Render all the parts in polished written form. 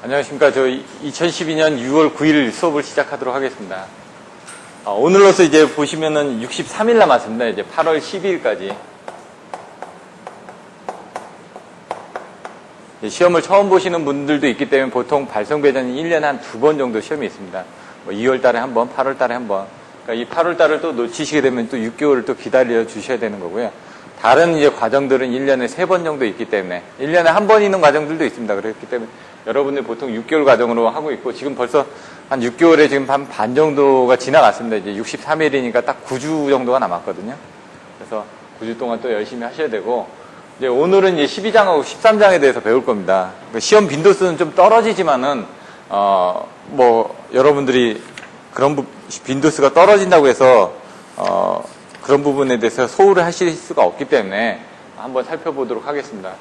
안녕하십니까. 저 2012년 6월 9일 수업을 시작하도록 하겠습니다. 오늘로서 이제 보시면은 63일 남았습니다. 이제 8월 12일까지. 시험을 처음 보시는 분들도 있기 때문에 보통 발성 배전이 1년에 한 2번 정도 시험이 있습니다. 2월 달에 한 번, 8월 달에 한 번. 그러니까 이 8월 달을 또 놓치시게 되면 또 6개월을 또 기다려 주셔야 되는 거고요. 다른 이제 과정들은 1년에 3번 정도 있기 때문에 1년에 한 번 있는 과정들도 있습니다. 그렇기 때문에 여러분들 보통 6개월 과정으로 하고 있고 지금 벌써 한 6개월에 지금 한 반 정도가 지나갔습니다. 이제 63일이니까 딱 9주 정도가 남았거든요. 그래서 9주 동안 또 열심히 하셔야 되고 이제 오늘은 이제 12장하고 13장에 대해서 배울 겁니다. 시험 빈도수는 좀 떨어지지만은 여러분들이 그런 빈도수가 떨어진다고 해서 그런 부분에 대해서 소홀을 하실 수가 없기 때문에 한번 살펴보도록 하겠습니다.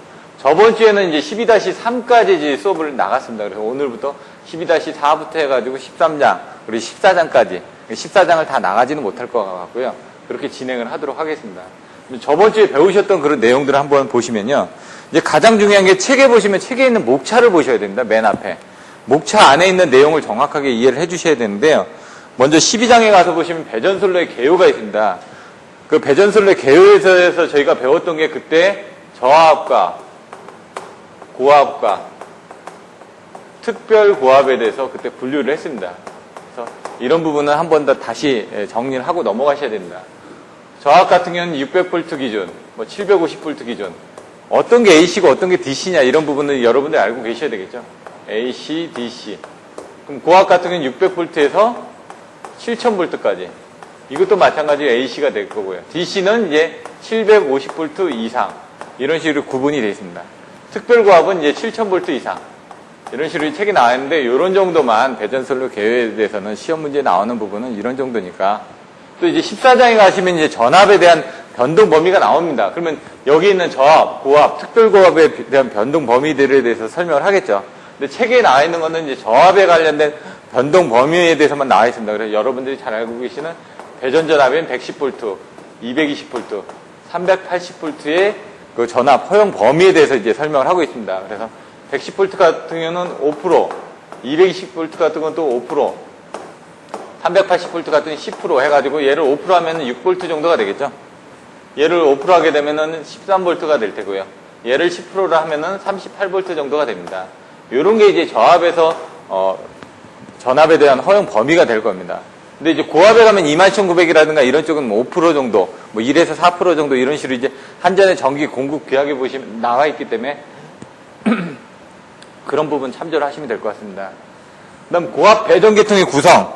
저번 주에는 이제 12-3까지 이제 수업을 나갔습니다. 그래서 오늘부터 12-4부터 해가지고 13장, 그리고 14장까지. 14장을 다 나가지는 못할 것 같고요. 그렇게 진행을 하도록 하겠습니다. 저번 주에 배우셨던 그런 내용들을 한번 보시면요. 이제 가장 중요한 게 책에 보시면 책에 있는 목차를 보셔야 됩니다. 맨 앞에. 목차 안에 있는 내용을 정확하게 이해를 해 주셔야 되는데요. 먼저 12장에 가서 보시면 배전솔로의 개요가 있습니다. 그 배전솔로의 개요에서 저희가 배웠던 게 그때 저하합과 고하합과 특별고하합에 대해서 그때 분류를 했습니다. 그래서 이런 부분은 한 번 더 다시 정리를 하고 넘어가셔야 됩니다. 저하합 같은 경우는 600V 기준, 750V 기준, 어떤 게 AC고 어떤 게 DC냐 이런 부분은 여러분들이 알고 계셔야 되겠죠. AC, DC. 그럼 고하합 같은 경우는 600V에서 7000V까지. 이것도 마찬가지로 AC가 될 거고요. DC는 이제 750V 이상 이런 식으로 구분이 되어 있습니다. 특별고하합은 이제 7000V 이상 이런 식으로 책이 나와 있는데 이런 정도만 배전솔로 개요에 대해서는 시험 문제에 나오는 부분은 이런 정도니까 또 이제 14장에 가시면 이제 전압에 대한 변동 범위가 나옵니다. 그러면 여기 있는 저합, 고합, 특별고합에 대한 변동 범위들에 대해서 설명을 하겠죠. 근데 책에 나와 있는 거는 이제 저합에 관련된 변동 범위에 대해서만 나와 있습니다. 그래서 여러분들이 잘 알고 계시는 배전전압엔 110V, 220V, 380V의 그 전압 허용 범위에 대해서 이제 설명을 하고 있습니다. 그래서 110V 같은 경우는 5%, 220V 같은 건 또 5%, 380V 같은 경우는 10% 해가지고 얘를 5% 하면 6V 정도가 되겠죠. 얘를 5% 하게 되면은 13V가 될 테고요. 얘를 10%로 하면은 38V 정도가 됩니다. 이런 게 이제 저합에서 전압에 대한 허용 범위가 될 겁니다. 근데 이제 고압에 가면 21900이라든가 이런 쪽은 5% 정도, 1에서 4% 정도 이런 식으로 이제 한전의 전기 공급 규약에 보시면 나와 있기 때문에 그런 부분 참조를 하시면 될 것 같습니다. 그 다음 고압 배전계통의 구성.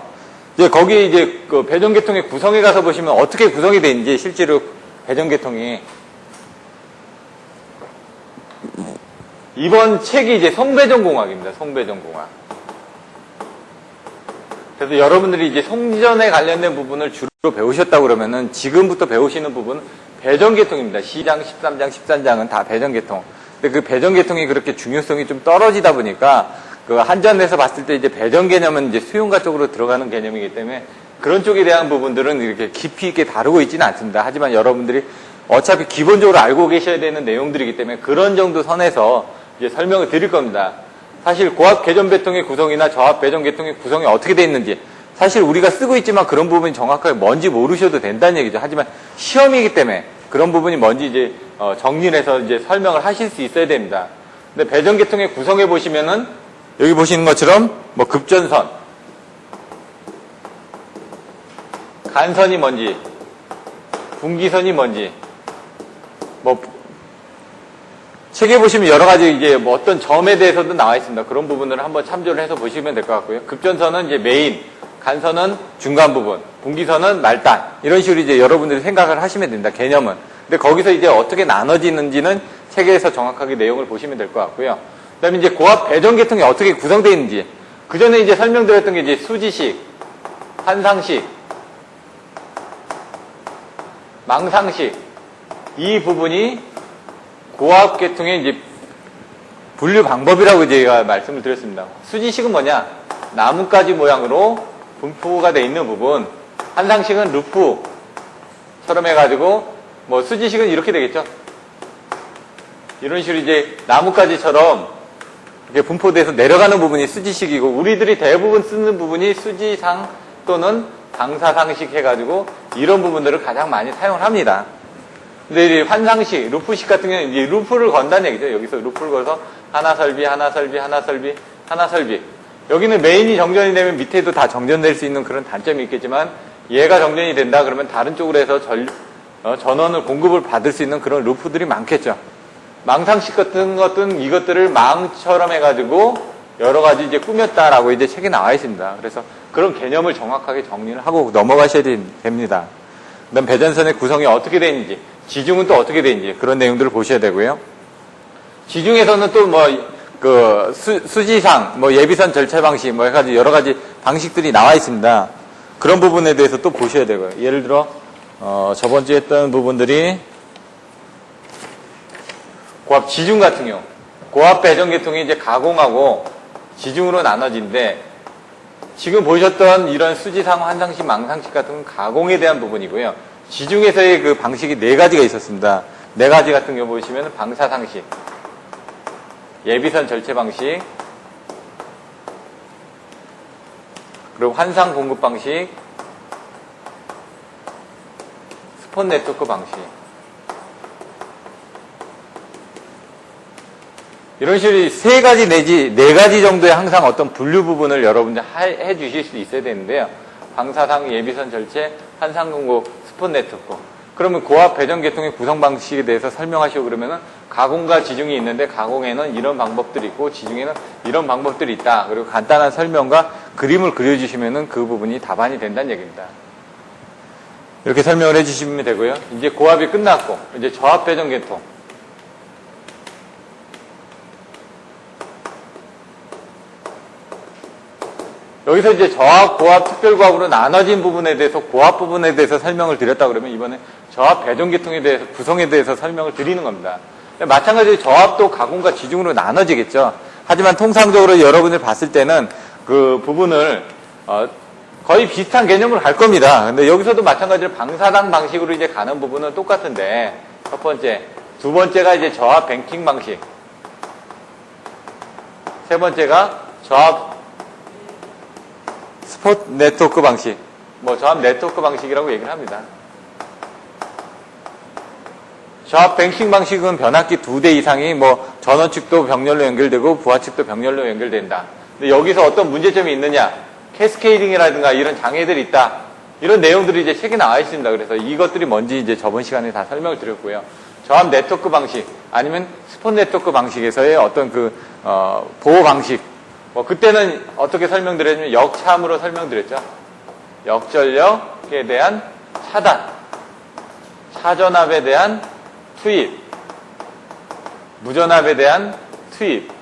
이제 거기 이제 그 배전계통의 구성에 가서 보시면 어떻게 구성이 되어 있는지 실제로 배전계통이 이번 책이 이제 송배전공학입니다. 송배전공학. 그래서 여러분들이 이제 송전에 관련된 부분을 주로 배우셨다고 그러면은 지금부터 배우시는 부분은 배전계통입니다. 12장, 13장, 13장은 다 배전계통. 근데 그 배전계통이 그렇게 중요성이 좀 떨어지다 보니까 그 한전에서 봤을 때 이제 배전 개념은 이제 수용가 쪽으로 들어가는 개념이기 때문에 그런 쪽에 대한 부분들은 이렇게 깊이 있게 다루고 있지는 않습니다. 하지만 여러분들이 어차피 기본적으로 알고 계셔야 되는 내용들이기 때문에 그런 정도 선에서 이제 설명을 드릴 겁니다. 사실 고압 개전배통의 구성이나 저압 배전계통의 구성이 어떻게 되어 있는지 사실 우리가 쓰고 있지만 그런 부분이 정확하게 뭔지 모르셔도 된다는 얘기죠. 하지만 시험이기 때문에 그런 부분이 뭔지 이제 정리를 해서 이제 설명을 하실 수 있어야 됩니다. 근데 배전계통의 구성에 보시면은 여기 보시는 것처럼 급전선, 간선이 뭔지, 분기선이 뭔지, 책에 보시면 여러 가지 이제 어떤 점에 대해서도 나와 있습니다. 그런 부분을 한번 참조를 해서 보시면 될 것 같고요. 급전선은 이제 메인, 간선은 중간 부분, 분기선은 말단 이런 식으로 이제 여러분들이 생각을 하시면 됩니다. 개념은. 근데 거기서 이제 어떻게 나눠지는지는 책에서 정확하게 내용을 보시면 될 것 같고요. 그다음에 이제 고압 배전계통이 어떻게 구성되어 있는지 그 전에 이제 설명드렸던 게 이제 수지식, 환상식, 망상식 이 부분이 고압 계통의 이제 분류 방법이라고 제가 말씀을 드렸습니다. 수지식은 뭐냐? 나뭇가지 모양으로 분포가 되어 있는 부분. 환상식은 루프처럼 해가지고 수지식은 이렇게 되겠죠. 이런 식으로 이제 나뭇가지처럼 이게 분포돼서 내려가는 부분이 수지식이고 우리들이 대부분 쓰는 부분이 수지상 또는 방사상식 해가지고 이런 부분들을 가장 많이 사용을 합니다. 근데 이 환상식, 루프식 같은 경우는 이제 루프를 건다는 얘기죠. 여기서 루프를 걸어서 하나 설비, 하나 설비, 하나 설비, 하나 설비. 여기는 메인이 정전이 되면 밑에도 다 정전될 수 있는 그런 단점이 있겠지만 얘가 정전이 된다 그러면 다른 쪽으로 해서 전원을 공급을 받을 수 있는 그런 루프들이 많겠죠. 망상식 같은 것들은 이것들을 망처럼 해가지고 여러 가지 이제 꾸몄다라고 이제 책에 나와 있습니다. 그래서 그런 개념을 정확하게 정리를 하고 넘어가셔야 됩니다. 그다음 배전선의 구성이 어떻게 되어 있는지, 지중은 또 어떻게 되어 있는지 그런 내용들을 보셔야 되고요. 지중에서는 또 수지상, 예비선 절차 방식, 해가지고 여러 가지 방식들이 나와 있습니다. 그런 부분에 대해서 또 보셔야 되고요. 예를 들어, 저번 주에 했던 부분들이 고압 지중 같은 경우, 고압 배전 계통이 이제 가공하고 지중으로 나눠진데, 지금 보셨던 이런 수지상, 환상식, 망상식 같은 건 가공에 대한 부분이고요. 지중에서의 그 방식이 4가지가 있었습니다. 4가지 같은 경우 보시면 방사상식, 예비선 절체 방식, 그리고 환상 공급 방식, 스폰 네트워크 방식. 이런 식으로 3가지 내지 4가지 정도의 항상 어떤 분류 부분을 여러분들 해 주실 수 있어야 되는데요. 방사상, 예비선 절체, 환상 공급, 스폰 네트워크. 그러면 고압 배전 계통의 구성 방식에 대해서 설명하시고 그러면은 가공과 지중이 있는데 가공에는 이런 방법들이 있고 지중에는 이런 방법들이 있다. 그리고 간단한 설명과 그림을 그려주시면은 그 부분이 답안이 된다는 얘기입니다. 이렇게 설명을 해주시면 되고요. 이제 고압이 끝났고 이제 저압 배전 계통. 여기서 이제 저압, 고압, 특별고압으로 나눠진 부분에 대해서 고압 부분에 대해서 설명을 드렸다 그러면 이번에 저압 배전 계통에 대해서 구성에 대해서 설명을 드리는 겁니다. 마찬가지로 저압도 가공과 지중으로 나눠지겠죠. 하지만 통상적으로 여러분들 봤을 때는 그 부분을 거의 비슷한 개념으로 갈 겁니다. 근데 여기서도 마찬가지로 방사당 방식으로 이제 가는 부분은 똑같은데 첫 번째, 두 번째가 이제 저압 뱅킹 방식, 세 번째가 저압 스포트 네트워크 방식, 저압 네트워크 방식이라고 얘기를 합니다. 저압 뱅킹 방식은 변압기 2대 이상이 전원 측도 병렬로 연결되고 부하 측도 병렬로 연결된다. 근데 여기서 어떤 문제점이 있느냐? 캐스케이딩이라든가 이런 장애들이 있다. 이런 내용들이 이제 책에 나와 있습니다. 그래서 이것들이 뭔지 이제 저번 시간에 다 설명을 드렸고요. 저압 네트워크 방식 아니면 스폰 네트워크 방식에서의 어떤 보호 방식. 그때는 어떻게 설명드렸냐면 역참으로 설명드렸죠. 역전력에 대한 차단, 차전압에 대한 투입, 무전압에 대한 투입.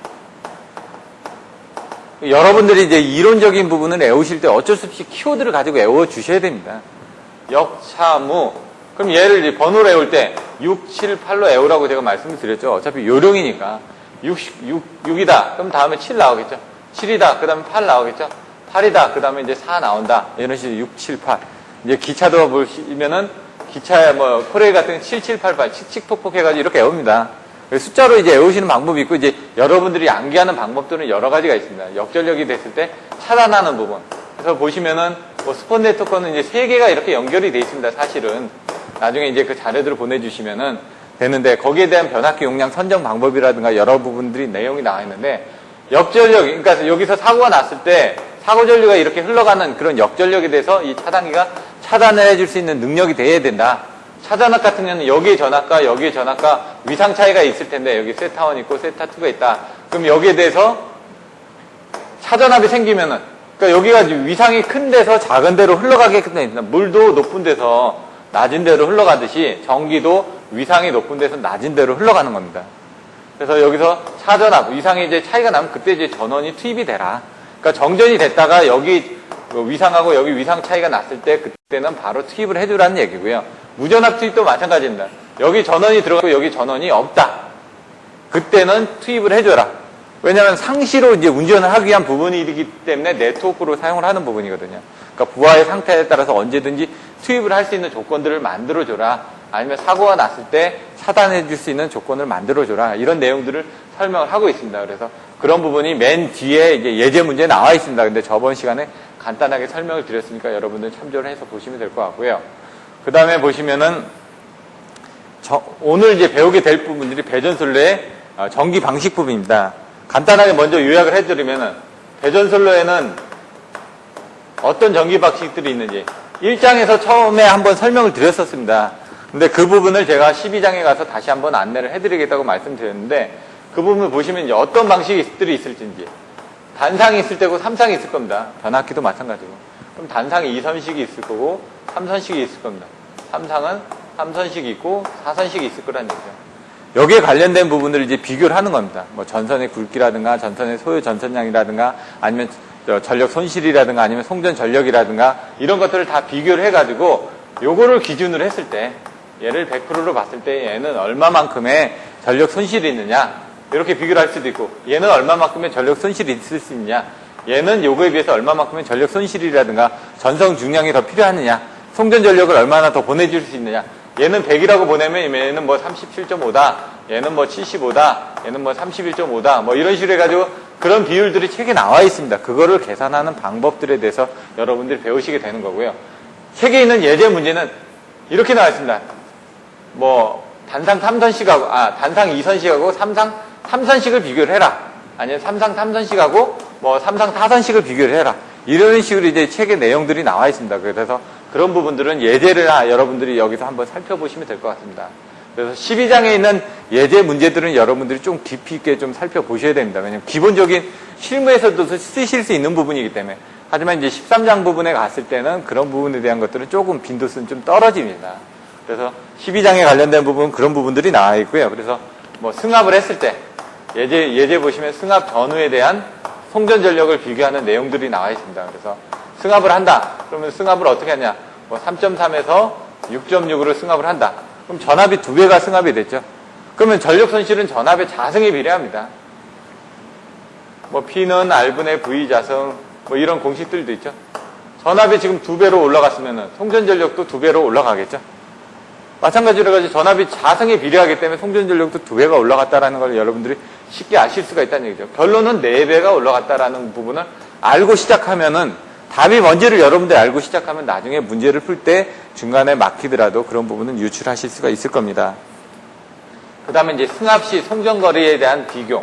여러분들이 이제 이론적인 부분을 외우실 때 어쩔 수 없이 키워드를 가지고 외워 주셔야 됩니다. 역차무. 그럼 얘를 이제 번호로 외울 때 6, 7, 8로 외우라고 제가 말씀을 드렸죠. 어차피 요령이니까. 6이다. 그럼 다음에 7 나오겠죠. 7이다. 그 다음에 8 나오겠죠. 8이다. 그 다음에 이제 4 나온다. 이런 식으로 6, 7, 8. 이제 기차도 보시면은 기차에 코레일 같은 7, 7, 8, 8 칙칙폭폭 해가지고 이렇게 외웁니다. 숫자로 이제 외우시는 방법이 있고 이제 여러분들이 암기하는 방법들은 여러 가지가 있습니다. 역전력이 됐을 때 차단하는 부분. 그래서 보시면은 스폰 네트워크는 이제 3개가 이렇게 연결이 돼 있습니다. 사실은 나중에 이제 그 자료들을 보내주시면은 되는데 거기에 대한 변압기 용량 선정 방법이라든가 여러 부분들이 내용이 나와 있는데 역전력, 그러니까 여기서 사고가 났을 때 사고 전류가 이렇게 흘러가는 그런 역전력에 대해서 이 차단기가 차단을 해줄 수 있는 능력이 돼야 된다. 차전압 같은 경우는 여기에 전압과 여기에 전압과 위상 차이가 있을 텐데 여기 세타1 있고 세타2가 있다. 그럼 여기에 대해서 차전압이 생기면은 그러니까 여기가 위상이 큰 데서 작은 데로 흘러가게끔 되어 있습니다. 물도 높은 데서 낮은 데로 흘러가듯이 전기도 위상이 높은 데서 낮은 데로 흘러가는 겁니다. 그래서 여기서 차전압, 위상이 이제 차이가 나면 그때 이제 전원이 투입이 되라. 그러니까 정전이 됐다가 여기 위상하고 여기 위상 차이가 났을 때 그때는 바로 투입을 해주라는 얘기고요. 무전압 투입도 마찬가지입니다. 여기 전원이 들어가고 여기 전원이 없다. 그때는 투입을 해줘라. 왜냐하면 상시로 이제 운전을 하기 위한 부분이기 때문에 네트워크로 사용을 하는 부분이거든요. 그러니까 부하의 상태에 따라서 언제든지 투입을 할 수 있는 조건들을 만들어줘라. 아니면 사고가 났을 때 차단해 줄 수 있는 조건을 만들어줘라. 이런 내용들을 설명을 하고 있습니다. 그래서 그런 부분이 맨 뒤에 이제 예제 문제에 나와 있습니다. 근데 저번 시간에 간단하게 설명을 드렸으니까 여러분들 참조를 해서 보시면 될 것 같고요. 그 다음에 보시면은 오늘 이제 배우게 될 부분들이 배전솔로의 전기 방식 부분입니다. 간단하게 먼저 요약을 해드리면은 배전솔로에는 어떤 전기 방식들이 있는지 1장에서 처음에 한번 설명을 드렸었습니다. 근데 그 부분을 제가 12장에 가서 다시 한번 안내를 해드리겠다고 말씀드렸는데 그 부분을 보시면 이제 어떤 방식들이 있을지 단상이 있을 때고 삼상이 있을 겁니다. 변압기도 마찬가지고. 그럼 단상이 2선식이 있을 거고 3선식이 있을 겁니다. 삼상은 3선식이 있고 4선식이 있을 거란 얘기죠. 여기에 관련된 부분들을 이제 비교를 하는 겁니다. 뭐 전선의 굵기라든가 전선의 소요 전선량이라든가 아니면 전력 손실이라든가 아니면 송전 전력이라든가 이런 것들을 다 비교를 해가지고 요거를 기준으로 했을 때 얘를 100%로 봤을 때 얘는 얼마만큼의 전력 손실이 있느냐 이렇게 비교를 할 수도 있고 얘는 얼마만큼의 전력 손실이 있을 수 있느냐 얘는 요거에 비해서 얼마만큼의 전력 손실이라든가 전선 중량이 더 필요하느냐 송전 전력을 얼마나 더 보내줄 수 있느냐 얘는 100이라고 보내면 얘는 뭐 37.5다 얘는 뭐 75다 얘는 뭐 31.5다 뭐 이런 식으로 해가지고 그런 비율들이 책에 나와 있습니다. 그거를 계산하는 방법들에 대해서 여러분들이 배우시게 되는 거고요. 책에 있는 예제 문제는 이렇게 나와 있습니다. 뭐 단상 3선식하고 단상 2선식하고 삼상 3선식을 비교를 해라. 아니면 삼상 3선식하고 뭐 삼상 4선식을 비교를 해라. 이런 식으로 이제 책의 내용들이 나와 있습니다. 그래서 그런 부분들은 예제를 여러분들이 여기서 한번 살펴보시면 될 것 같습니다. 그래서 12장에 있는 예제 문제들은 여러분들이 좀 깊이 있게 좀 살펴보셔야 됩니다. 왜냐하면 기본적인 실무에서도 쓰실 수 있는 부분이기 때문에. 하지만 이제 13장 부분에 갔을 때는 그런 부분에 대한 것들은 조금 빈도수는 좀 떨어집니다. 그래서 12장에 관련된 부분은 그런 부분들이 나와 있고요. 그래서 뭐 승합을 했을 때 예제 보시면 승합 전후에 대한 송전 전력을 비교하는 내용들이 나와 있습니다. 그래서 승합을 한다. 그러면 승합을 어떻게 하냐? 뭐 3.3에서 6.6으로 승합을 한다. 그럼 전압이 2배가 승합이 됐죠. 그러면 전력 손실은 전압의 자승에 비례합니다. 뭐 P는 R분의 V 자승 뭐 이런 공식들도 있죠. 전압이 지금 2배로 올라갔으면 송전 전력도 2배로 올라가겠죠. 마찬가지로 해가지고 전압이 자승에 비례하기 때문에 송전 전력도 2배가 올라갔다라는 걸 여러분들이 쉽게 아실 수가 있다는 얘기죠. 결론은 4배가 올라갔다라는 부분을 알고 시작하면은 답이 뭔지를 여러분들이 알고 시작하면 나중에 문제를 풀 때 중간에 막히더라도 그런 부분은 유출하실 수가 있을 겁니다. 그 다음에 이제 승합 시 송전거리에 대한 비교.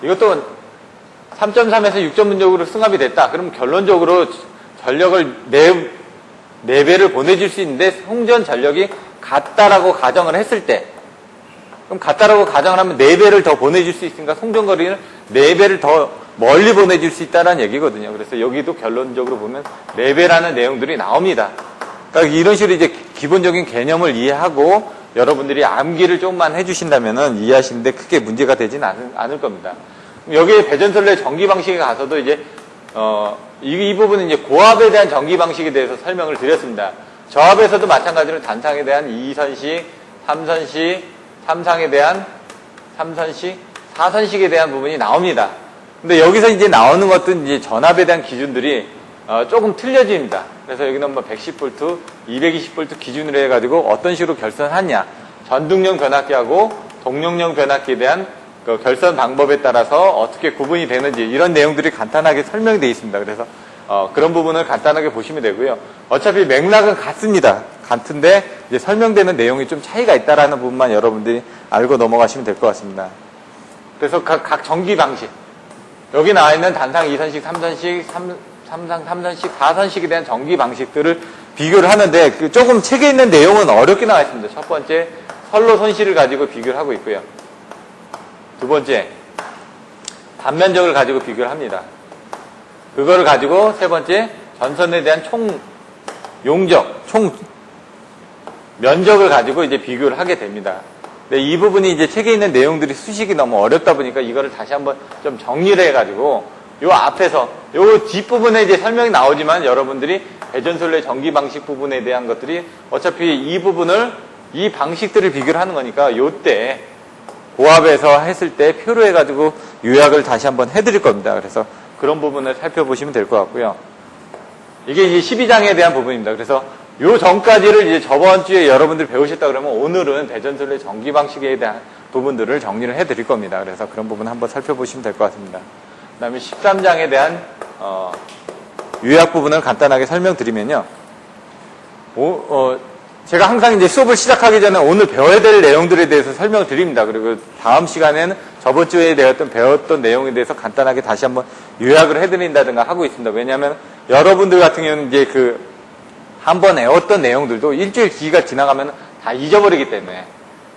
이것도 3.3에서 6.6으로 승합이 됐다. 그럼 결론적으로 전력을 4배를 보내줄 수 있는데 송전 전력이 같다라고 가정을 했을 때 그럼 같다라고 가정을 하면 4배를 더 보내줄 수 있으니까 송전거리는 4배를 더 멀리 보내줄 수 있다는 얘기거든요. 그래서 여기도 결론적으로 보면 4배라는 내용들이 나옵니다. 그러니까 이런 식으로 이제 기본적인 개념을 이해하고 여러분들이 암기를 조금만 해주신다면은 이해하시는데 크게 문제가 되지는 않을 겁니다. 여기에 배전솔로의 전기 방식에 가서도 이제 이 부분은 이제 고압에 대한 전기 방식에 대해서 설명을 드렸습니다. 저압에서도 마찬가지로 단상에 대한 2선식, 3선식, 삼상에 대한 3선식, 4선식에 대한 부분이 나옵니다. 근데 여기서 이제 나오는 것들은 이제 전압에 대한 기준들이 조금 틀려집니다. 그래서 여기는 뭐 110V, 220V 기준으로 해가지고 어떤 식으로 결선하냐. 전등용 변압기하고 동력용 변압기에 대한 그 결선 방법에 따라서 어떻게 구분이 되는지 이런 내용들이 간단하게 설명이 되어 있습니다. 그래서 그런 부분을 간단하게 보시면 되고요. 어차피 맥락은 같습니다. 같은데 이제 설명되는 내용이 좀 차이가 있다라는 부분만 여러분들이 알고 넘어가시면 될 것 같습니다. 그래서 각 전기 방식 여기 나와 있는 단상 2선식, 3선식, 삼상 3선식, 4선식에 대한 전기 방식들을 비교를 하는데 조금 책에 있는 내용은 어렵게 나와 있습니다. 첫 번째 선로 손실을 가지고 비교를 하고 있고요. 두 번째 단면적을 가지고 비교를 합니다. 그거를 가지고 세 번째 전선에 대한 총 용적, 총 면적을 가지고 이제 비교를 하게 됩니다. 근데 이 부분이 이제 책에 있는 내용들이 수식이 너무 어렵다 보니까 이거를 다시 한번 좀 정리를 해가지고 요 앞에서 요 뒷부분에 이제 설명이 나오지만 여러분들이 배전솔로의 전기 방식 부분에 대한 것들이 어차피 이 부분을 이 방식들을 비교를 하는 거니까 요때 고압에서 했을 때 표로 해가지고 요약을 다시 한번 해드릴 겁니다. 그래서 그런 부분을 살펴보시면 될 것 같고요. 이게 이제 12장에 대한 부분입니다. 그래서 요 전까지를 이제 저번 주에 여러분들이 배우셨다 그러면 오늘은 배전설의 전기 방식에 대한 부분들을 정리를 해드릴 겁니다. 그래서 그런 부분 한번 살펴보시면 될 것 같습니다. 그 다음에 13장에 대한 요약 부분을 간단하게 설명드리면요. 제가 항상 이제 수업을 시작하기 전에 오늘 배워야 될 내용들에 대해서 설명을 드립니다. 그리고 다음 시간에는 저번 주에 배웠던 내용에 대해서 간단하게 다시 한번 요약을 해드린다든가 하고 있습니다. 왜냐하면 여러분들 같은 경우는 이제 한 번 외웠던 내용들도 일주일 기가 지나가면 다 잊어버리기 때문에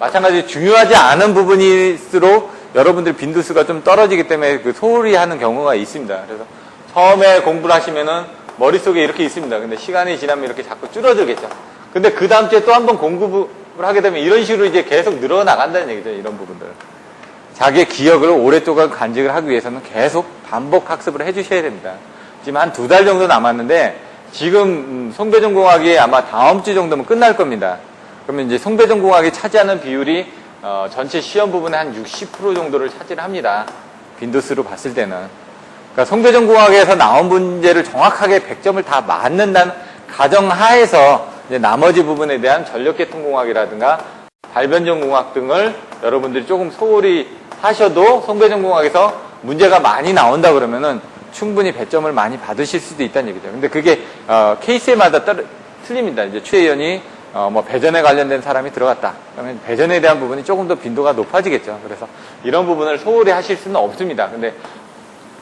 마찬가지로 중요하지 않은 부분일수록 여러분들 빈도수가 좀 떨어지기 때문에 소홀히 하는 경우가 있습니다. 그래서 처음에 공부를 하시면은 머릿속에 이렇게 있습니다. 근데 시간이 지나면 이렇게 자꾸 줄어들겠죠. 근데 그 다음 주에 또 한 번 공부를 하게 되면 이런 식으로 이제 계속 늘어나간다는 얘기죠. 이런 부분들. 자기의 기억을 오랫동안 간직을 하기 위해서는 계속 반복 학습을 해주셔야 됩니다. 지금 한 2달 정도 남았는데 지금 송배전공학이 아마 다음 주 정도면 끝날 겁니다. 그러면 이제 송배전공학이 차지하는 비율이 전체 시험 부분의 한 60% 정도를 차지를 합니다. 빈도수로 봤을 때는. 그러니까 송배전공학에서 나온 문제를 정확하게 100점을 다 맞는다는 가정하에서 이제 나머지 부분에 대한 전력계통공학이라든가 발변전공학 등을 여러분들이 조금 소홀히 하셔도 송배전공학에서 문제가 많이 나온다 그러면은 충분히 배점을 많이 받으실 수도 있다는 얘기죠. 근데 그게 케이스마다 틀립니다. 이제 최의원이 배전에 관련된 사람이 들어갔다. 그러면 배전에 대한 부분이 조금 더 빈도가 높아지겠죠. 그래서 이런 부분을 소홀히 하실 수는 없습니다. 근데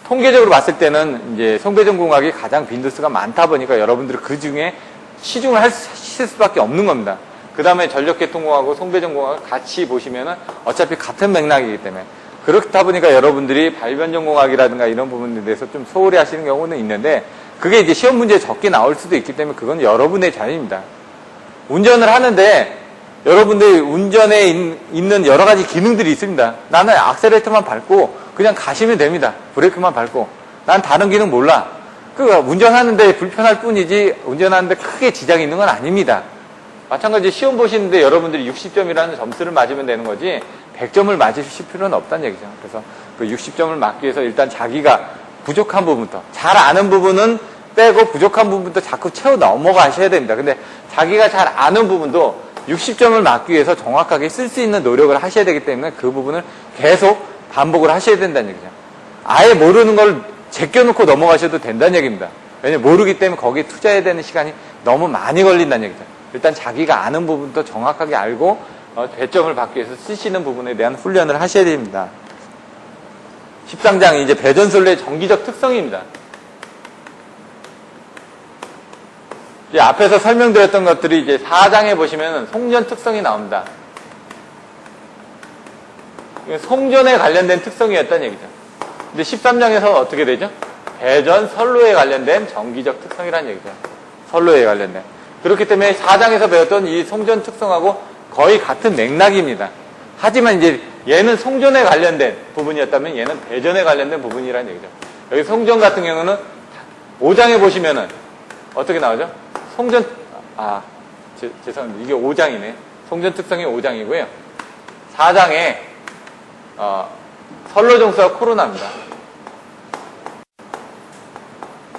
통계적으로 봤을 때는 이제 송배전공학이 가장 빈도수가 많다 보니까 여러분들이 그 중에 시중을 하실 수밖에 없는 겁니다. 그 다음에 전력계통공학하고 송배전공학을 같이 보시면은 어차피 같은 맥락이기 때문에 그렇다 보니까 여러분들이 발변전공학이라든가 이런 부분에 대해서 좀 소홀히 하시는 경우는 있는데 그게 이제 시험 문제에 적게 나올 수도 있기 때문에 그건 여러분의 자유입니다. 운전을 하는데 여러분들 운전에 있는 여러 가지 기능들이 있습니다. 나는 악셀레이터만 밟고 그냥 가시면 됩니다. 브레이크만 밟고. 난 다른 기능 몰라. 운전하는데 불편할 뿐이지 운전하는데 크게 지장이 있는 건 아닙니다. 마찬가지 시험 보시는데 여러분들이 60점이라는 점수를 맞으면 되는 거지 100점을 맞으실 필요는 없다는 얘기죠. 그래서 그 60점을 맞기 위해서 일단 자기가 부족한 부분부터 잘 아는 부분은 빼고 부족한 부분부터 자꾸 채워 넘어가셔야 됩니다. 근데 자기가 잘 아는 부분도 60점을 맞기 위해서 정확하게 쓸 수 있는 노력을 하셔야 되기 때문에 그 부분을 계속 반복을 하셔야 된다는 얘기죠. 아예 모르는 걸 제껴놓고 넘어가셔도 된다는 얘기입니다. 왜냐면 모르기 때문에 거기에 투자해야 되는 시간이 너무 많이 걸린다는 얘기죠. 일단 자기가 아는 부분도 정확하게 알고 배점을 받기 위해서 쓰시는 부분에 대한 훈련을 하셔야 됩니다. 13장이 이제 배전솔로의 정기적 특성입니다. 이제 앞에서 설명드렸던 것들이 이제 4장에 보시면 송전 특성이 나옵니다. 송전에 관련된 특성이었다는 얘기죠. 근데 13장에서는 어떻게 되죠? 배전 선로에 관련된 정기적 특성이라는 얘기죠. 선로에 관련된. 그렇기 때문에 4장에서 배웠던 이 송전 특성하고 거의 같은 맥락입니다. 하지만 이제 얘는 송전에 관련된 부분이었다면 얘는 배전에 관련된 부분이라는 얘기죠. 여기 송전 같은 경우는 5장에 보시면은 어떻게 나오죠? 송전, 죄송합니다. 이게 5장이네. 송전 특성이 5장이고요. 4장에, 선로정수와 코로나입니다.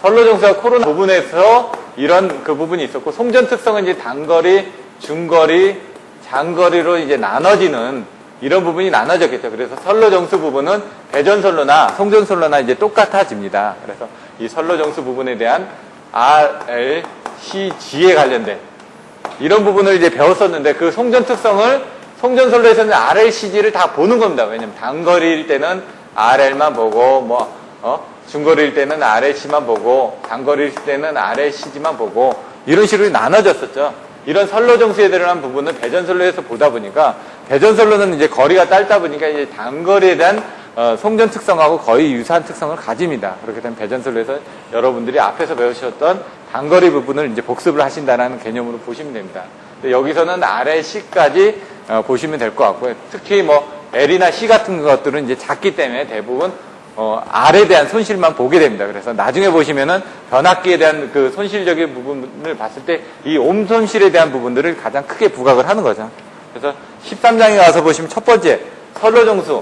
선로정수와 코로나 부분에서 이런 그 부분이 있었고, 송전 특성은 이제 단거리, 중거리, 장거리로 이제 나눠지는 이런 부분이 나눠졌겠죠. 그래서 선로정수 부분은 배전선로나 송전선로나 이제 똑같아집니다. 그래서 이 선로정수 부분에 대한 R, C, G에 관련된 이런 부분을 이제 배웠었는데 그 송전 특성을 송전선로에서는 RL, CG를 다 보는 겁니다. 왜냐면 단거리일 때는 RL만 보고 중거리일 때는 RLC만 보고 장거리일 때는 RLCG만 보고 이런 식으로 나눠졌었죠. 이런 선로정수에 대한 부분은 배전선로에서 보다 보니까 배전선로는 이제 거리가 짧다 보니까 이제 단거리에 대한 송전 특성하고 거의 유사한 특성을 가집니다. 그렇기 때문에 배전선로에서 여러분들이 앞에서 배우셨던 단거리 부분을 이제 복습을 하신다는 개념으로 보시면 됩니다. 여기서는 RLC까지 보시면 될 것 같고요. 특히 L이나 C 같은 것들은 이제 작기 때문에 대부분 R에 대한 손실만 보게 됩니다. 그래서 나중에 보시면은 변압기에 대한 그 손실적인 부분을 봤을 때 이 옴 손실에 대한 부분들을 가장 크게 부각을 하는 거죠. 그래서 13장에 가서 보시면 첫 번째 선로정수.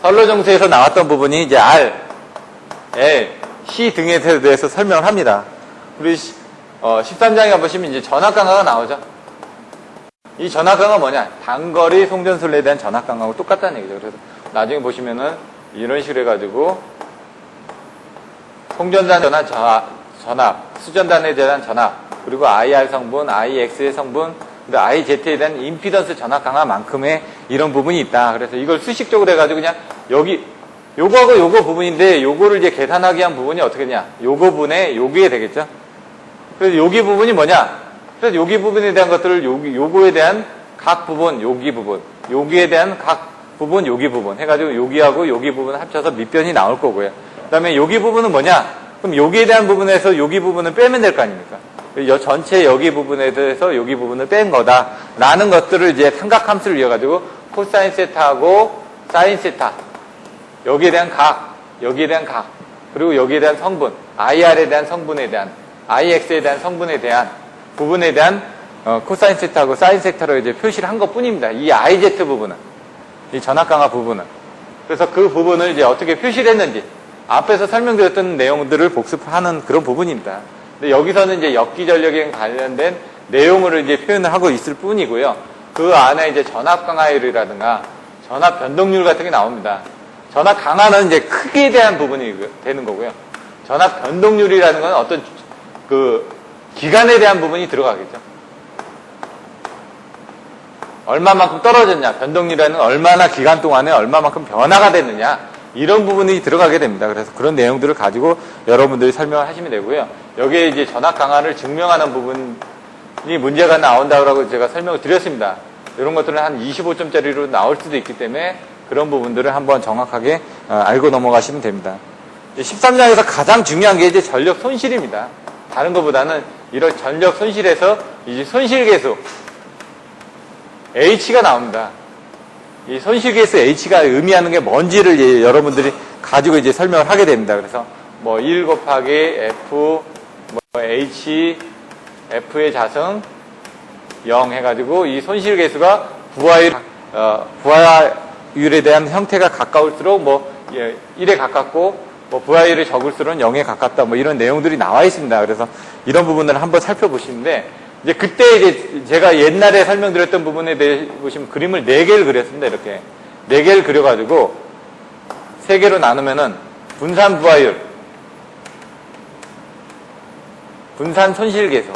선로정수에서 나왔던 부분이 이제 R, L, C 등에 대해서 설명을 합니다. 우리 13장에 보시면 이제 전압강화가 나오죠. 이 전압강화 뭐냐? 단거리 송전술에 대한 전압강화하고 똑같다는 얘기죠. 그래서 나중에 보시면은 이런 식으로 해가지고 송전단 전압, 수전단에 대한 전압, 그리고 IR 성분, IX의 성분, 그리고 IZ에 대한 임피던스 전압 강화만큼의 이런 부분이 있다. 그래서 이걸 수식적으로 해가지고 그냥 여기 요거하고 요거 부분인데 요거를 이제 계산하기 위한 부분이 어떻게 되냐? 요거 분의 여기에 되겠죠? 그래서 여기 부분이 뭐냐? 그래서 여기 부분에 대한 것들을 요거에 대한 각 부분, 여기 부분, 여기에 대한 각 부분, 여기 부분 해가지고 여기하고 여기 부분 합쳐서 밑변이 나올 거고요. 그 다음에 여기 부분은 뭐냐? 그럼 여기에 대한 부분에서 여기 부분은 빼면 될 거 아닙니까? 전체 여기 부분에 대해서 여기 부분을 뺀 거다. 라는 것들을 이제 삼각함수를 이어가지고 코사인 세타하고 사인 세타. 여기에 대한 각, 여기에 대한 각, 그리고 여기에 대한 성분, IR에 대한 성분에 대한, IX에 대한 성분에 대한 부분에 대한 코사인 세타하고 사인 세타로 이제 표시를 한 것 뿐입니다. 이 IZ 부분은. 이 전압 강화 부분은. 그래서 그 부분을 이제 어떻게 표시를 했는지 앞에서 설명드렸던 내용들을 복습하는 그런 부분입니다. 근데 여기서는 이제 역기 전력에 관련된 내용을 이제 표현을 하고 있을 뿐이고요. 그 안에 이제 전압 강화율이라든가 전압 변동률 같은 게 나옵니다. 전압 강화는 이제 크기에 대한 부분이 되는 거고요. 전압 변동률이라는 건 어떤 그 기간에 대한 부분이 들어가겠죠. 얼마만큼 떨어졌냐, 변동률이라는 얼마나 기간 동안에 얼마만큼 변화가 됐느냐, 이런 부분이 들어가게 됩니다. 그래서 그런 내용들을 가지고 여러분들이 설명을 하시면 되고요. 여기에 이제 전압 강화를 증명하는 부분이 문제가 나온다고 제가 설명을 드렸습니다. 이런 것들은 한 25점짜리로 나올 수도 있기 때문에 그런 부분들을 한번 정확하게 알고 넘어가시면 됩니다. 13장에서 가장 중요한 게 이제 전력 손실입니다. 다른 것보다는 이런 전력 손실에서 이제 손실계수 H가 나옵니다. 이 손실계수 H가 의미하는 게 뭔지를 여러분들이 가지고 이제 설명을 하게 됩니다. 그래서 뭐 1 곱하기 F, 뭐 H, F의 자승 0 해가지고 이 손실계수가 부하율에 대한 형태가 가까울수록 뭐 1에 가깝고 뭐 부하율이 적을수록 0에 가깝다 뭐 이런 내용들이 나와 있습니다. 그래서 이런 부분을 한번 살펴보시는데 이제 그때 이제 제가 옛날에 설명드렸던 부분에 대해 보시면 그림을 4개를 그렸습니다. 이렇게 4개를 그려가지고 3개로 나누면은 분산 부하율, 분산 손실계수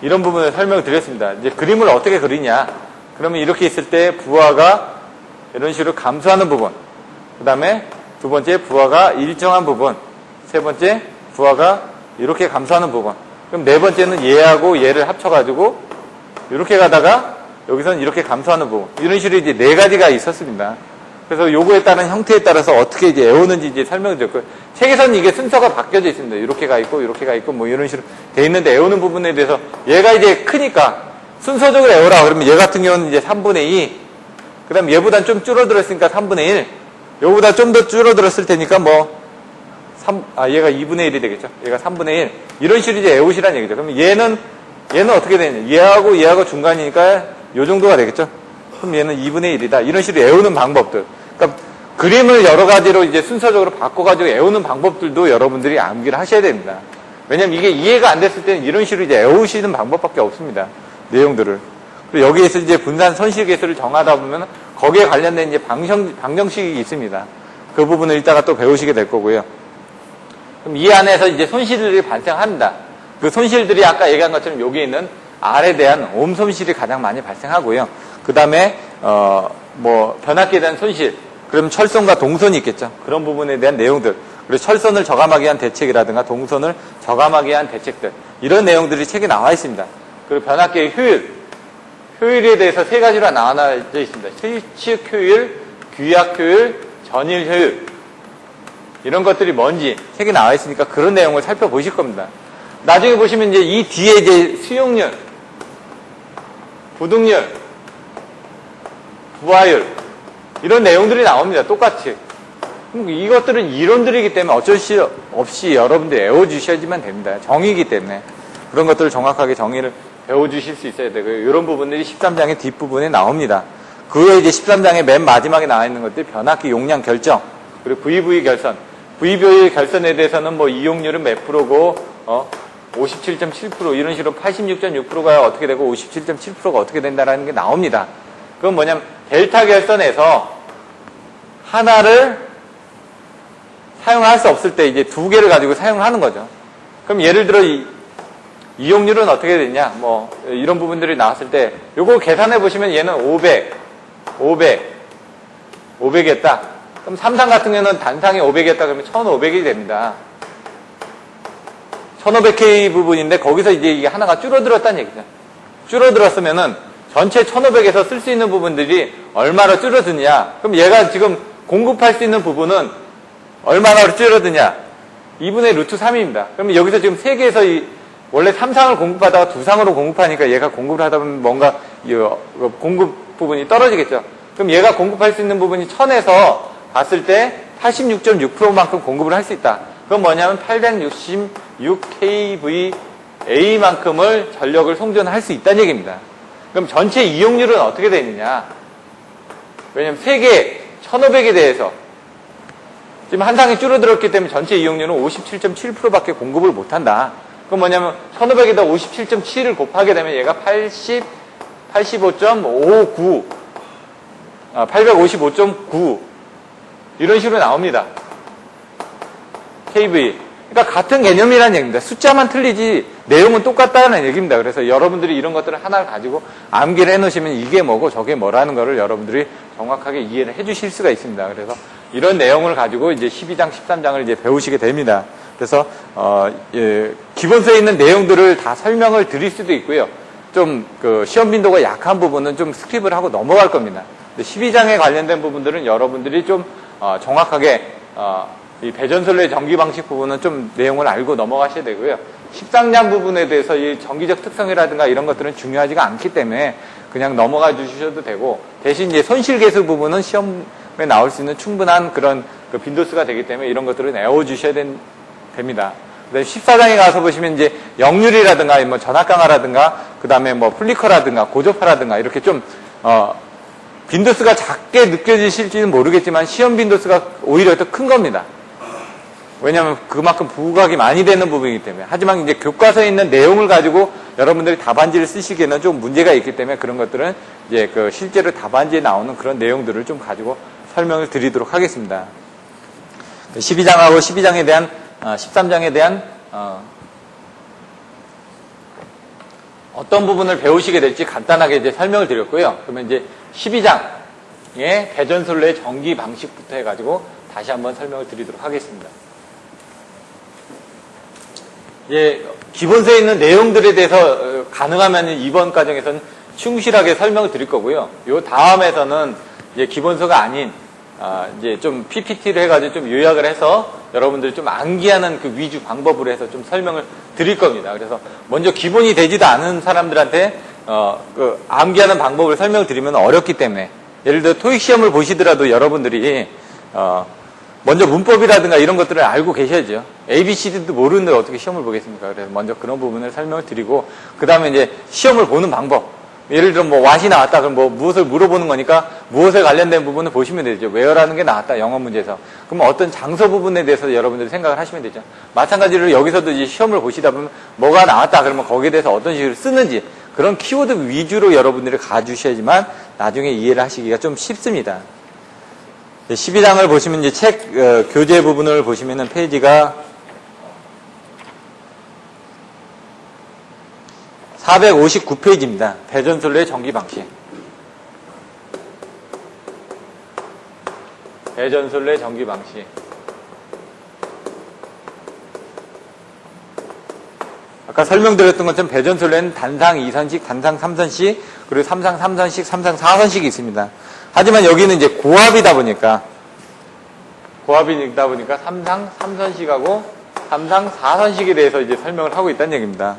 이런 부분을 설명을 드렸습니다. 이제 그림을 어떻게 그리냐? 그러면 이렇게 있을 때 부하가 이런 식으로 감소하는 부분, 그 다음에 두 번째 부하가 일정한 부분, 세 번째 부하가 이렇게 감소하는 부분. 그럼 네 번째는 얘하고 얘를 합쳐가지고 이렇게 가다가 여기서는 이렇게 감소하는 부분. 이런 식으로 이제 4가지가 있었습니다. 그래서 요거에 따른 형태에 따라서 어떻게 이제 애우는지 이제 설명을 드렸고요. 책에서는 이게 순서가 바뀌어져 있습니다. 이렇게가 있고, 이렇게가 있고, 뭐 이런 식으로 돼 있는데 애우는 부분에 대해서 얘가 이제 크니까 순서적으로 애우라. 그러면 얘 같은 경우는 이제 3분의 2. 그 다음 얘보단 좀 줄어들었으니까 3분의 1. 요거보다 좀 더 줄어들었을 테니까 뭐, 얘가 2분의 1이 되겠죠. 얘가 3분의 1. 이런 식으로 이제 애우시라는 얘기죠. 그럼 얘는 어떻게 되냐. 얘하고 중간이니까 요 정도가 되겠죠. 그럼 얘는 2분의 1이다. 이런 식으로 애우는 방법들. 그러니까 그림을 여러 가지로 이제 순서적으로 바꿔가지고 애우는 방법들도 여러분들이 암기를 하셔야 됩니다. 왜냐면 이게 이해가 안 됐을 때는 이런 식으로 이제 애우시는 방법밖에 없습니다. 내용들을. 그리고 여기에서 이제 분산 손실계수를 정하다 보면 거기에 관련된 이제 방정식이 있습니다. 그 부분을 이따가 또 배우시게 될 거고요. 그럼 이 안에서 이제 손실들이 발생한다. 그 손실들이 아까 얘기한 것처럼 여기 있는 R에 대한 옴 손실이 가장 많이 발생하고요. 그 다음에 뭐 변압기에 대한 손실, 그럼 철선과 동선이 있겠죠. 그런 부분에 대한 내용들, 그리고 철선을 저감하기 위한 대책이라든가 동선을 저감하기 위한 대책들, 이런 내용들이 책에 나와 있습니다. 그리고 변압기의 효율에 대해서 3가지로 나눠져 있습니다. 실측 효율, 규약 효율, 전일 효율, 이런 것들이 뭔지 책에 나와 있으니까 그런 내용을 살펴보실 겁니다. 나중에 보시면 이제 이 뒤에 이제 수용률, 부등률, 부하율 이런 내용들이 나옵니다. 똑같이. 이것들은 이론들이기 때문에 어쩔 수 없이 여러분들이 외워주셔야지만 됩니다. 정의이기 때문에 그런 것들을 정확하게 정의를 배워주실 수 있어야 되고요. 이런 부분들이 13장의 뒷부분에 나옵니다. 그 외에 이제 13장의 맨 마지막에 나와 있는 것들이 변압기 용량 결정, 그리고 VV 결선. VV 결선에 대해서는 뭐 이용률은 몇 프로고, 57.7% 이런 식으로 86.6%가 어떻게 되고 57.7%가 어떻게 된다라는 게 나옵니다. 그건 뭐냐면 델타 결선에서 하나를 사용할 수 없을 때 이제 두 개를 가지고 사용을 하는 거죠. 그럼 예를 들어 이용률은 어떻게 되냐? 뭐 이런 부분들이 나왔을 때 요거 계산해 보시면 얘는 500이었다. 그럼 삼상 같은 경우는 단상이 500이었다 그러면 1500이 됩니다. 1500K 부분인데 거기서 이제 이게 하나가 줄어들었다는 얘기죠. 줄어들었으면은 전체 1500에서 쓸 수 있는 부분들이 얼마나 줄어드냐? 그럼 얘가 지금 공급할 수 있는 부분은 얼마나 줄어드냐? 2분의 루트 3입니다. 그러면 여기서 지금 3개에서 원래 3상을 공급하다가 2상으로 공급하니까 얘가 공급을 하다 보면 뭔가 공급 부분이 떨어지겠죠. 그럼 얘가 공급할 수 있는 부분이 1000에서 봤을 때 86.6%만큼 공급을 할 수 있다. 그건 뭐냐면 866kVA만큼을 전력을 송전할 수 있다는 얘기입니다. 그럼 전체 이용률은 어떻게 되느냐? 왜냐면 3개 1500에 대해서 지금 한 상이 줄어들었기 때문에 전체 이용률은 57.7%밖에 공급을 못한다. 그건 뭐냐면 1500에다 57.7을 곱하게 되면 얘가 85.59 855.9 이런 식으로 나옵니다. kV. 그러니까 같은 개념이라는 얘기입니다. 숫자만 틀리지 내용은 똑같다는 얘기입니다. 그래서 여러분들이 이런 것들을 하나를 가지고 암기를 해놓으시면 이게 뭐고 저게 뭐라는 거를 여러분들이 정확하게 이해를 해주실 수가 있습니다. 그래서 이런 내용을 가지고 이제 12장, 13장을 이제 배우시게 됩니다. 그래서 기본서에 있는 내용들을 다 설명을 드릴 수도 있고요. 좀 그 시험 빈도가 약한 부분은 좀 스킵을 하고 넘어갈 겁니다. 12장에 관련된 부분들은 여러분들이 좀 정확하게 이 배전선로의 전기 방식 부분은 좀 내용을 알고 넘어가셔야 되고요. 13장 부분에 대해서 이 전기적 특성이라든가 이런 것들은 중요하지가 않기 때문에 그냥 넘어가 주셔도 되고, 대신 이제 손실 계수 부분은 시험에 나올 수 있는 충분한 그런 그 빈도수가 되기 때문에 이런 것들은 외워 주셔야 됩니다. 그다음에 14장에 가서 보시면 이제 역률이라든가 뭐 전압 강화라든가 그다음에 뭐 플리커라든가 고조파라든가 이렇게 좀 빈도수가 작게 느껴지실지는 모르겠지만 시험 빈도수가 오히려 더 큰 겁니다. 왜냐하면 그만큼 부각이 많이 되는 부분이기 때문에. 하지만 이제 교과서에 있는 내용을 가지고 여러분들이 답안지를 쓰시기에는 좀 문제가 있기 때문에 그런 것들은 이제 그 실제로 답안지에 나오는 그런 내용들을 좀 가지고 설명을 드리도록 하겠습니다. 12장하고 12장에 대한 13장에 대한 어떤 부분을 배우시게 될지 간단하게 이제 설명을 드렸고요. 그러면 이제 12장의 배전선로의 전기 방식부터 해가지고 다시 한번 설명을 드리도록 하겠습니다. 이제 기본서에 있는 내용들에 대해서 가능하면 이번 과정에서는 충실하게 설명을 드릴 거고요. 요 다음에서는 이제 기본서가 아닌 이제 좀 PPT를 해가지고 좀 요약을 해서 여러분들이 좀 암기하는 그 위주 방법으로 해서 좀 설명을 드릴 겁니다. 그래서 먼저 기본이 되지도 않은 사람들한테 그 암기하는 방법을 설명을 드리면 어렵기 때문에, 예를 들어 토익 시험을 보시더라도 여러분들이 먼저 문법이라든가 이런 것들을 알고 계셔야죠. ABCD도 모르는데 어떻게 시험을 보겠습니까? 그래서 먼저 그런 부분을 설명을 드리고, 그 다음에 이제 시험을 보는 방법. 예를 들어 뭐 what이 나왔다 그럼 뭐 무엇을 물어보는 거니까 무엇에 관련된 부분을 보시면 되죠. where라는 게 나왔다 영어 문제에서. 그럼 어떤 장소 부분에 대해서 여러분들이 생각을 하시면 되죠. 마찬가지로 여기서도 이제 시험을 보시다 보면 뭐가 나왔다 그러면 거기에 대해서 어떤 식으로 쓰는지 그런 키워드 위주로 여러분들이 가주셔야지만 나중에 이해를 하시기가 좀 쉽습니다. 12장을 보시면 이제 책 교재 부분을 보시면은 페이지가 459페이지입니다. 배전선로의 전기 방식. 배전선로의 전기 방식. 아까 설명드렸던 것처럼 배전선로에는 단상 2선식, 단상 3선식, 그리고 3상 3선식, 3상 4선식이 있습니다. 하지만 여기는 이제 고압이다 보니까 3상 3선식하고 3상 4선식에 대해서 이제 설명을 하고 있다는 얘기입니다.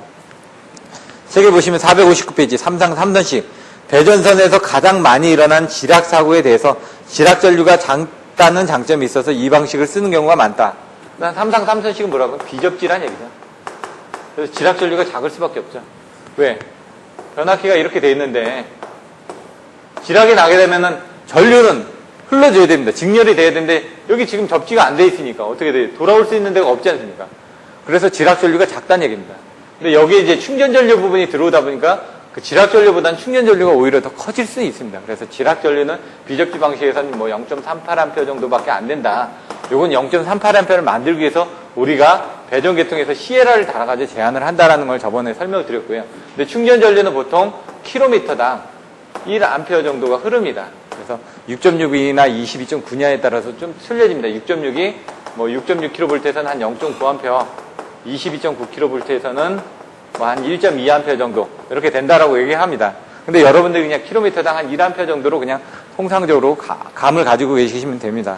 책에 보시면 459페이지 3상 3선식. 배전선에서 가장 많이 일어난 지락사고에 대해서 지락전류가 작다는 장점이 있어서 이 방식을 쓰는 경우가 많다. 3상 3선식은 뭐라고? 비접지란 얘기죠. 그래서 지락전류가 작을 수밖에 없죠. 왜? 변압기가 이렇게 돼 있는데 지락이 나게 되면은 전류는 흘러줘야 됩니다. 직렬이 돼야 되는데 여기 지금 접지가 안 돼 있으니까 어떻게 돼요? 돌아올 수 있는 데가 없지 않습니까? 그래서 지락전류가 작다는 얘기입니다. 근데 여기에 이제 충전 전류 부분이 들어오다 보니까 그 지락 전류보다는 충전 전류가 오히려 더 커질 수 있습니다. 그래서 지락 전류는 비접지 방식에서는 뭐 0.38A 정도밖에 안 된다. 요건 0.38A를 만들기 위해서 우리가 배전 계통에서 시에라를 달아가지고 제한을 한다라는 걸 저번에 설명을 드렸고요. 근데 충전 전류는 보통 킬로미터당 1A 정도가 흐릅니다. 그래서 6.6이나 22.9냐에 따라서 좀 틀려집니다. 6.6이 뭐 6.6kV에서는 한 0.9A, 22.9kV에서는 뭐 한 1.2A 정도 이렇게 된다라고 얘기합니다. 근데 여러분들이 그냥 킬로미터당 한 1A 정도로 그냥 통상적으로 감을 가지고 계시면 됩니다.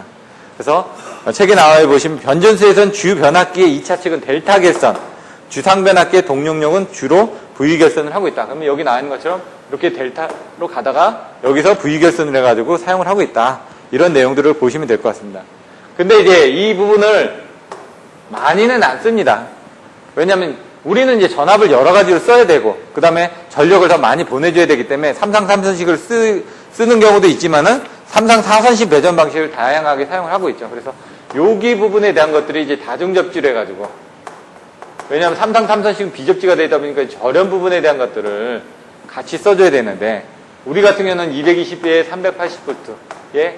그래서 책에 나와 보시면 변전소에서는 주 변압기의 2차 측은 델타 결선, 주상 변압기의 동력용은 주로 V 결선을 하고 있다. 그러면 여기 나와 있는 것처럼 이렇게 델타로 가다가 여기서 V 결선을 해가지고 사용을 하고 있다. 이런 내용들을 보시면 될 것 같습니다. 근데 이제 이 부분을 많이는 안 씁니다. 왜냐하면 우리는 이제 전압을 여러 가지로 써야 되고, 그 다음에 전력을 더 많이 보내줘야 되기 때문에 3상 3선식을 쓰는 경우도 있지만은 3상 4선식 배전 방식을 다양하게 사용을 하고 있죠. 그래서 여기 부분에 대한 것들이 이제 다중접지를 해가지고, 왜냐하면 3상 3선식은 비접지가 되다 보니까 절연 부분에 대한 것들을 같이 써줘야 되는데, 우리 같은 경우는 220에 380V의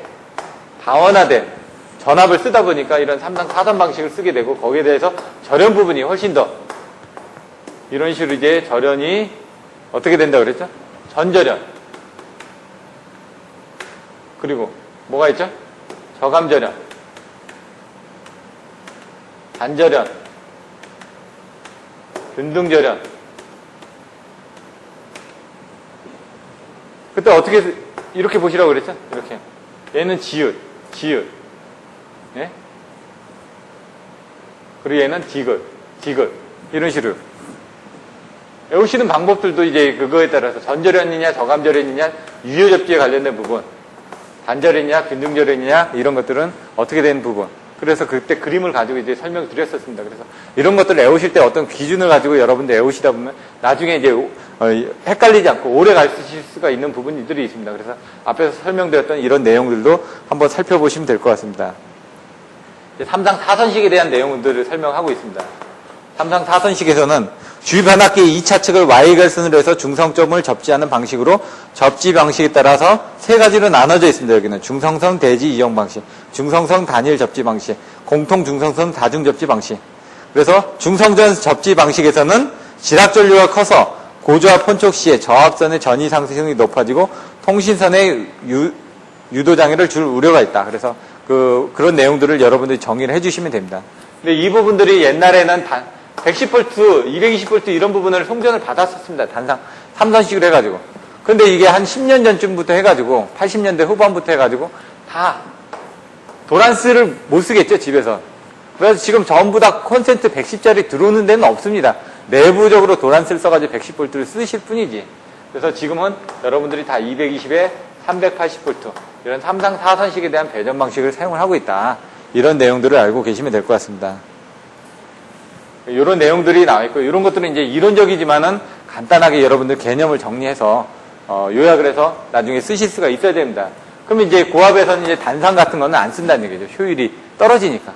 다원화된 전압을 쓰다 보니까 이런 3상 4선 방식을 쓰게 되고, 거기에 대해서 절연 부분이 훨씬 더 이런 식으로 이제 절연이 어떻게 된다고 그랬죠? 전절연. 그리고 뭐가 있죠? 저감절연, 단절연, 균등절연. 그때 어떻게 이렇게 보시라고 그랬죠? 이렇게. 얘는 지읒. 예? 그리고 얘는 디귿. 이런 식으로. 외우시는 방법들도 이제 그거에 따라서 전절연이냐, 저감절연이냐, 유효접지에 관련된 부분, 단절연이냐, 균등절연이냐, 이런 것들은 어떻게 되는 부분. 그래서 그때 그림을 가지고 이제 설명드렸었습니다. 그래서 이런 것들을 외우실 때 어떤 기준을 가지고 여러분들 외우시다 보면 나중에 이제 헷갈리지 않고 오래 가르치실 수가 있는 부분들이 있습니다. 그래서 앞에서 설명드렸던 이런 내용들도 한번 살펴보시면 될 것 같습니다. 3상 4선식에 대한 내용들을 설명하고 있습니다. 3상 4선식에서는 주변압기의 2차 측을 Y결선으로 해서 중성점을 접지하는 방식으로 접지 방식에 따라서 세 가지로 나눠져 있습니다. 여기는 중성성 대지 이용 방식, 중성성 단일 접지 방식, 공통 중성성 다중 접지 방식. 그래서 중성전 접지 방식에서는 지락전류가 커서 고저압 혼촉 시에 저압선의 전이 상승이 높아지고 통신선의 유도장애를 줄 우려가 있다. 그래서 그런 내용들을 여러분들이 정의를 해주시면 됩니다. 근데 이 부분들이 옛날에는 110V, 220V 이런 부분을 송전을 받았었습니다. 단상 3선식으로 해가지고. 근데 이게 한 10년 전쯤부터 해가지고 80년대 후반부터 해가지고 다 도란스를 못 쓰겠죠, 집에서. 그래서 지금 전부 다 콘센트 110짜리 들어오는 데는 없습니다. 내부적으로 도란스를 써가지고 110V를 쓰실 뿐이지. 그래서 지금은 여러분들이 다 220에 380V 이런 3상 4선식에 대한 배전 방식을 사용을 하고 있다. 이런 내용들을 알고 계시면 될 것 같습니다. 이런 내용들이 나와 있고, 이런 것들은 이제 이론적이지만은 간단하게 여러분들 개념을 정리해서 요약을 해서 나중에 쓰실 수가 있어야 됩니다. 그럼 이제 고압에서는 이제 단상 같은 거는 안 쓴다는 얘기죠. 효율이 떨어지니까.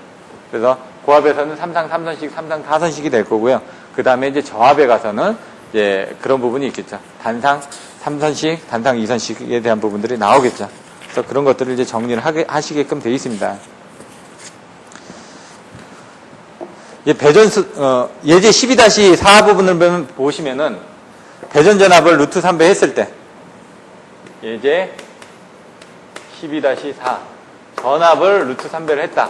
그래서 고압에서는 3상 3선식, 3상 4선식이 될 거고요. 그 다음에 이제 저압에 가서는 이제 그런 부분이 있겠죠. 단상 3선식, 단상 2선식에 대한 부분들이 나오겠죠. 그래서 그런 것들을 이제 정리를 하시게끔 되어 있습니다. 예제 12-4 부분을 보시면은, 배전 전압을 루트 3배 했을 때, 예제 12-4, 전압을 루트 3배를 했다.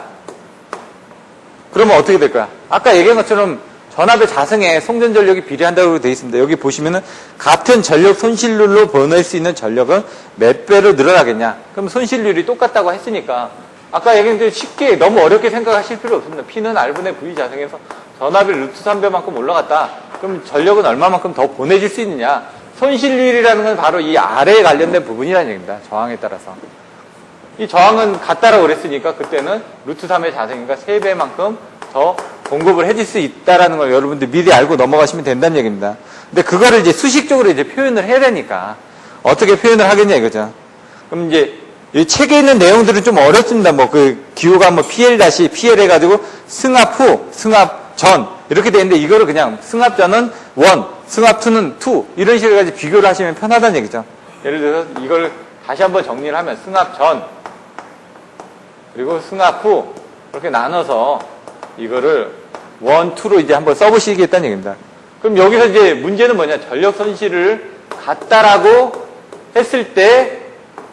그러면 어떻게 될 거야? 아까 얘기한 것처럼 전압의 자승에 송전 전력이 비례한다고 되어 있습니다. 여기 보시면은, 같은 전력 손실률로 보낼 수 있는 전력은 몇 배로 늘어나겠냐? 그럼 손실률이 똑같다고 했으니까, 아까 얘기한 대로 쉽게 너무 어렵게 생각하실 필요 없습니다. P는 R분의 V 자승해서 전압이 루트 3배만큼 올라갔다. 그럼 전력은 얼마만큼 더 보내줄 수 있느냐. 손실률이라는 건 바로 이 R에 관련된 부분이라는 얘기입니다. 저항에 따라서. 이 저항은 같다라고 그랬으니까 그때는 루트 3의 자승이니까 3배만큼 더 공급을 해줄 수 있다라는 걸 여러분들 미리 알고 넘어가시면 된다는 얘기입니다. 근데 그거를 이제 수식적으로 이제 표현을 해야 되니까 어떻게 표현을 하겠냐 이거죠. 그럼 이제 이 책에 있는 내용들은 좀 어렵습니다. 기호가 PL 해가지고 승합 후, 승합 전, 이렇게 되는데 이거를 그냥 승합 전은 1, 승합 2는 2 이런 식으로 가지고 비교를 하시면 편하다는 얘기죠. 예를 들어서 이걸 다시 한번 정리를 하면 승합 전 그리고 승합 후 이렇게 나눠서 이거를 1, 2로 이제 한번 써보시겠다는 얘기입니다. 그럼 여기서 이제 문제는 뭐냐? 전력 손실을 같다라고 했을 때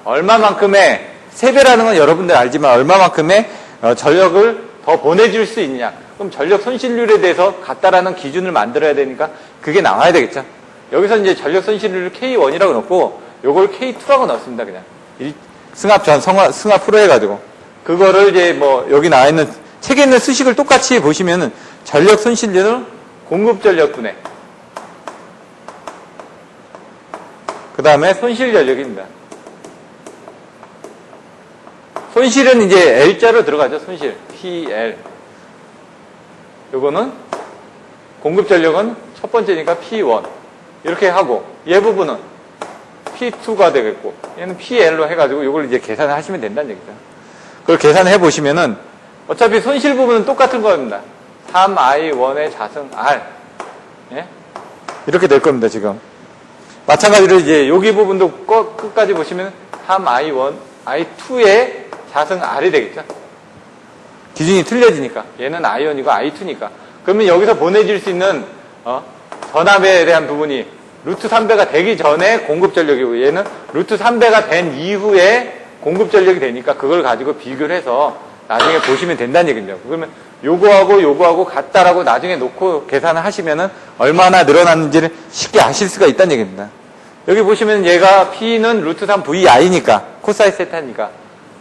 얼마만큼의 세배라는 건 여러분들 알지만 얼마만큼의 전력을 더 보내줄 수 있냐? 그럼 전력 손실률에 대해서 같다라는 기준을 만들어야 되니까 그게 나와야 되겠죠. 여기서 이제 전력 손실률을 K1이라고 넣고 요걸 K2라고 넣습니다. 그냥 승합 전, 승합 후로 해가지고 그거를 이제 뭐 여기 나와 있는 책에 있는 수식을 똑같이 보시면은 전력 손실률은 공급 전력분의 그 다음에 손실 전력입니다. 손실은 이제 L자로 들어가죠. 손실 PL. 요거는 공급 전력은 첫 번째니까 P1 이렇게 하고 얘 부분은 P2가 되겠고 얘는 PL로 해가지고 요걸 이제 계산을 하시면 된다는 얘기죠. 그걸 계산해 보시면은 어차피 손실 부분은 똑같은 겁니다. 3I1의 자승 R. 예? 이렇게 될 겁니다, 지금. 마찬가지로 이제 여기 부분도 끝까지 보시면 3I1, I2의 자승 R이 되겠죠. 기준이 틀려지니까. 얘는 I1이고 I2니까. 그러면 여기서 보내줄 수 있는, 전압에 대한 부분이 루트 3배가 되기 전에 공급 전력이고 얘는 루트 3배가 된 이후에 공급 전력이 되니까 그걸 가지고 비교를 해서 나중에 보시면 된다는 얘기입니다. 그러면 요거하고 같다라고 나중에 놓고 계산을 하시면은 얼마나 늘어났는지를 쉽게 아실 수가 있다는 얘기입니다. 여기 보시면 얘가 P는 루트 3 VI니까 코사인 세타니까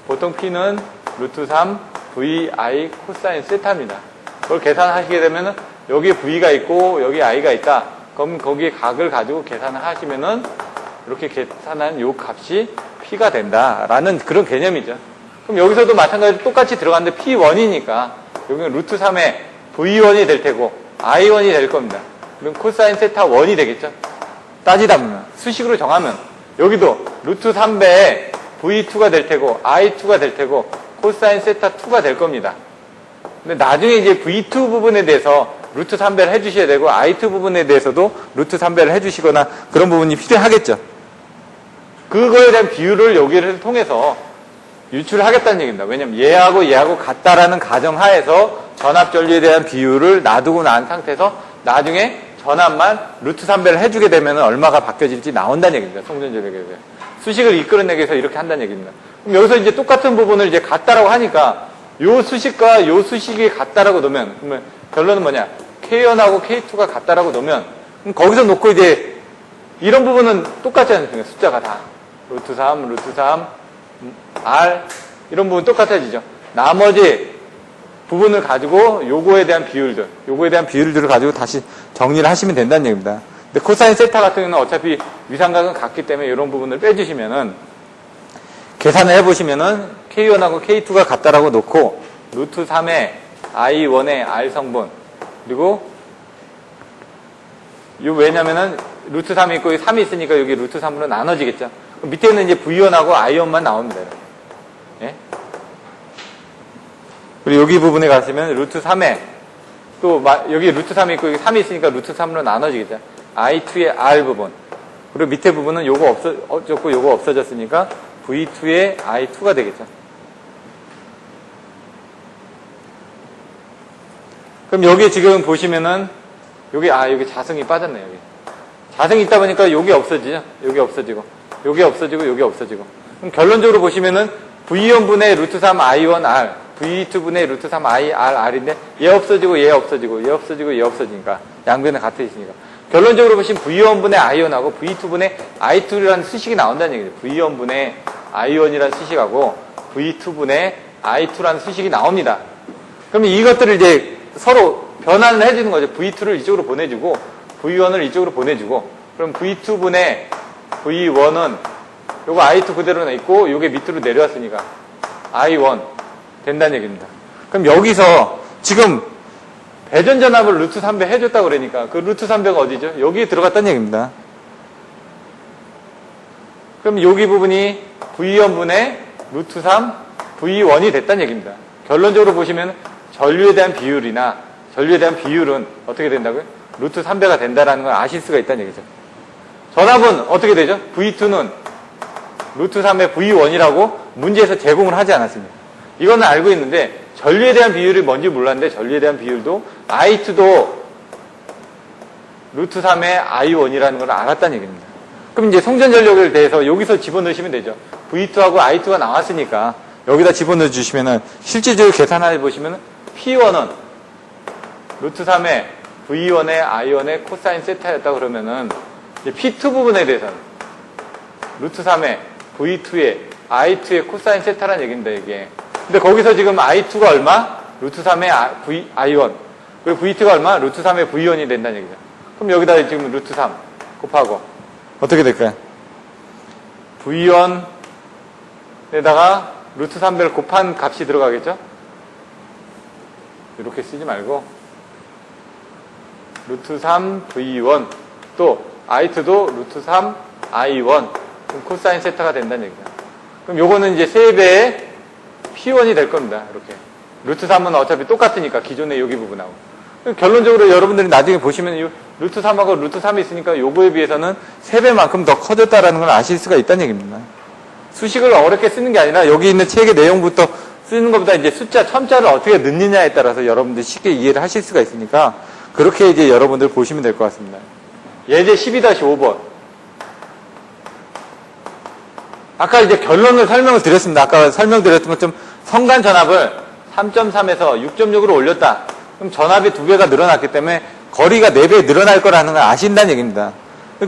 보통 P는 루트 3 VI 코사인 세타입니다. 그걸 계산하시게 되면은 여기 V가 있고 여기 I가 있다. 그럼 거기에 각을 가지고 계산을 하시면은 이렇게 계산한 요 값이 P가 된다라는 그런 개념이죠. 그럼 여기서도 마찬가지로 똑같이 들어갔는데 P1이니까 여기는 루트 3의 V1이 될 테고 I1이 될 겁니다. 그럼 코사인 세타 1이 되겠죠. 따지다 보면 수식으로 정하면 여기도 루트 3배의 V2가 될 테고 I2가 될 테고 코사인 세타 2가 될 겁니다. 근데 나중에 이제 V2 부분에 대해서 루트 3배를 해주셔야 되고 I2 부분에 대해서도 루트 3배를 해주시거나 그런 부분이 필요하겠죠. 그거에 대한 비율을 여기를 통해서 유출하겠다는 얘기입니다. 왜냐면 얘하고 같다라는 가정하에서 전압전류에 대한 비율을 놔두고 난 상태에서 나중에 전압만 루트 3배를 해주게 되면 얼마가 바뀌어질지 나온다는 얘기입니다. 송전전력에 대해. 수식을 이끌어내기 위해서 이렇게 한다는 얘기입니다. 그럼 여기서 이제 똑같은 부분을 이제 같다라고 하니까 요 수식과 요 수식이 같다라고 놓으면 그러면 결론은 뭐냐? K1하고 K2가 같다라고 놓으면 그럼 거기서 놓고 이제 이런 부분은 똑같지 않습니까? 숫자가 다. 루트 3, R 이런 부분 똑같아지죠. 나머지 부분을 가지고 요거에 대한 비율들을 가지고 다시 정리를 하시면 된다는 얘기입니다. 근데 코사인 세타 같은 경우는 어차피 위상각은 같기 때문에 이런 부분을 빼주시면은 계산을 해보시면은 K1하고 K2가 같다라고 놓고 루트 3의 I1의 R 성분 그리고 왜냐면은 루트 3이 있고 3이 있으니까 여기 루트 3으로 나눠지겠죠. 밑에는 이제 V1하고 I1만 나옵니다. 예? 그리고 여기 부분에 가시면 루트 3에 또 여기 루트 3이 있고 여기 3이 있으니까 루트 3으로 나눠지겠죠. I2의 R 부분 그리고 밑에 부분은 요거 없어졌고 요거 없어졌으니까 V2의 I2가 되겠죠. 그럼 여기 지금 보시면은 여기 자승이 빠졌네요. 여기 자승이 있다 보니까 여기 없어지죠. 여기 없어지고 그럼 결론적으로 보시면은 V1분의 루트 3 I1 R V2분의 루트 3 I R R인데 얘 없어지니까 양변은 같아 있으니까 결론적으로 보시면 V1분의 I1하고 V2분의 I2라는 수식이 나온다는 얘기죠. V1분의 I1이라는 수식하고 V2분의 I2라는 수식이 나옵니다. 그러면 이것들을 이제 서로 변환을 해주는 거죠. V2를 이쪽으로 보내주고 V1을 이쪽으로 보내주고 그럼 V2분의 V1은 요거 I2 그대로 있고 요게 밑으로 내려왔으니까 I1 된다는 얘기입니다. 그럼 여기서 지금 배전전압을 루트 3배 해줬다고 그러니까 그 루트 3배가 어디죠? 여기에 들어갔다는 얘기입니다. 그럼 여기 부분이 V1분의 루트 3 V1이 됐다는 얘기입니다. 결론적으로 보시면 전류에 대한 비율은 어떻게 된다고요? 루트 3배가 된다라는 걸 아실 수가 있다는 얘기죠. 전압은 어떻게 되죠? V2는 루트 3의 V1이라고 문제에서 제공을 하지 않았습니다. 이거는 알고 있는데 전류에 대한 비율이 뭔지 몰랐는데 전류에 대한 비율도 I2도 루트 3의 I1이라는 걸 알았다는 얘기입니다. 그럼 이제 성전 전력에 대해서 여기서 집어넣으시면 되죠. V2하고 I2가 나왔으니까 여기다 집어넣어 주시면은 실질적으로 계산해 보시면은 P1은 루트 3의 V1의 I1의 코사인 세타였다 그러면은 이제 P2 부분에 대해서는 루트 3의 V2의 I2의 코사인 세타라는 얘기입니다, 이게. 근데 거기서 지금 I2가 얼마? 루트 3의 I1. 그리고 V2가 얼마? 루트 3의 V1이 된다는 얘기죠. 그럼 여기다 지금 루트 3 곱하고 어떻게 될까요? V1에다가 루트 3배를 곱한 값이 들어가겠죠? 이렇게 쓰지 말고 루트 3 V1 또 I2도 루트 3 I1 그럼 코사인 세타가 된다는 얘기죠. 그럼 요거는 이제 3배의 P1이 될 겁니다. 이렇게. 루트 3은 어차피 똑같으니까 기존의 여기 부분하고. 결론적으로 여러분들이 나중에 보시면 이 루트 3하고 루트 3이 있으니까 요거에 비해서는 3배만큼 더 커졌다라는 걸 아실 수가 있다는 얘기입니다. 수식을 어렵게 쓰는 게 아니라 여기 있는 책의 내용부터 쓰는 것보다 이제 숫자, 첨자를 어떻게 넣느냐에 따라서 여러분들이 쉽게 이해를 하실 수가 있으니까 그렇게 이제 여러분들 보시면 될 것 같습니다. 예제 12-5번. 아까 이제 결론을 설명을 드렸습니다. 아까 설명드렸던 것처럼 성간 전압을 3.3에서 6.6으로 올렸다. 그럼 전압이 2배가 늘어났기 때문에 거리가 4배 늘어날 거라는 걸 아신다는 얘기입니다.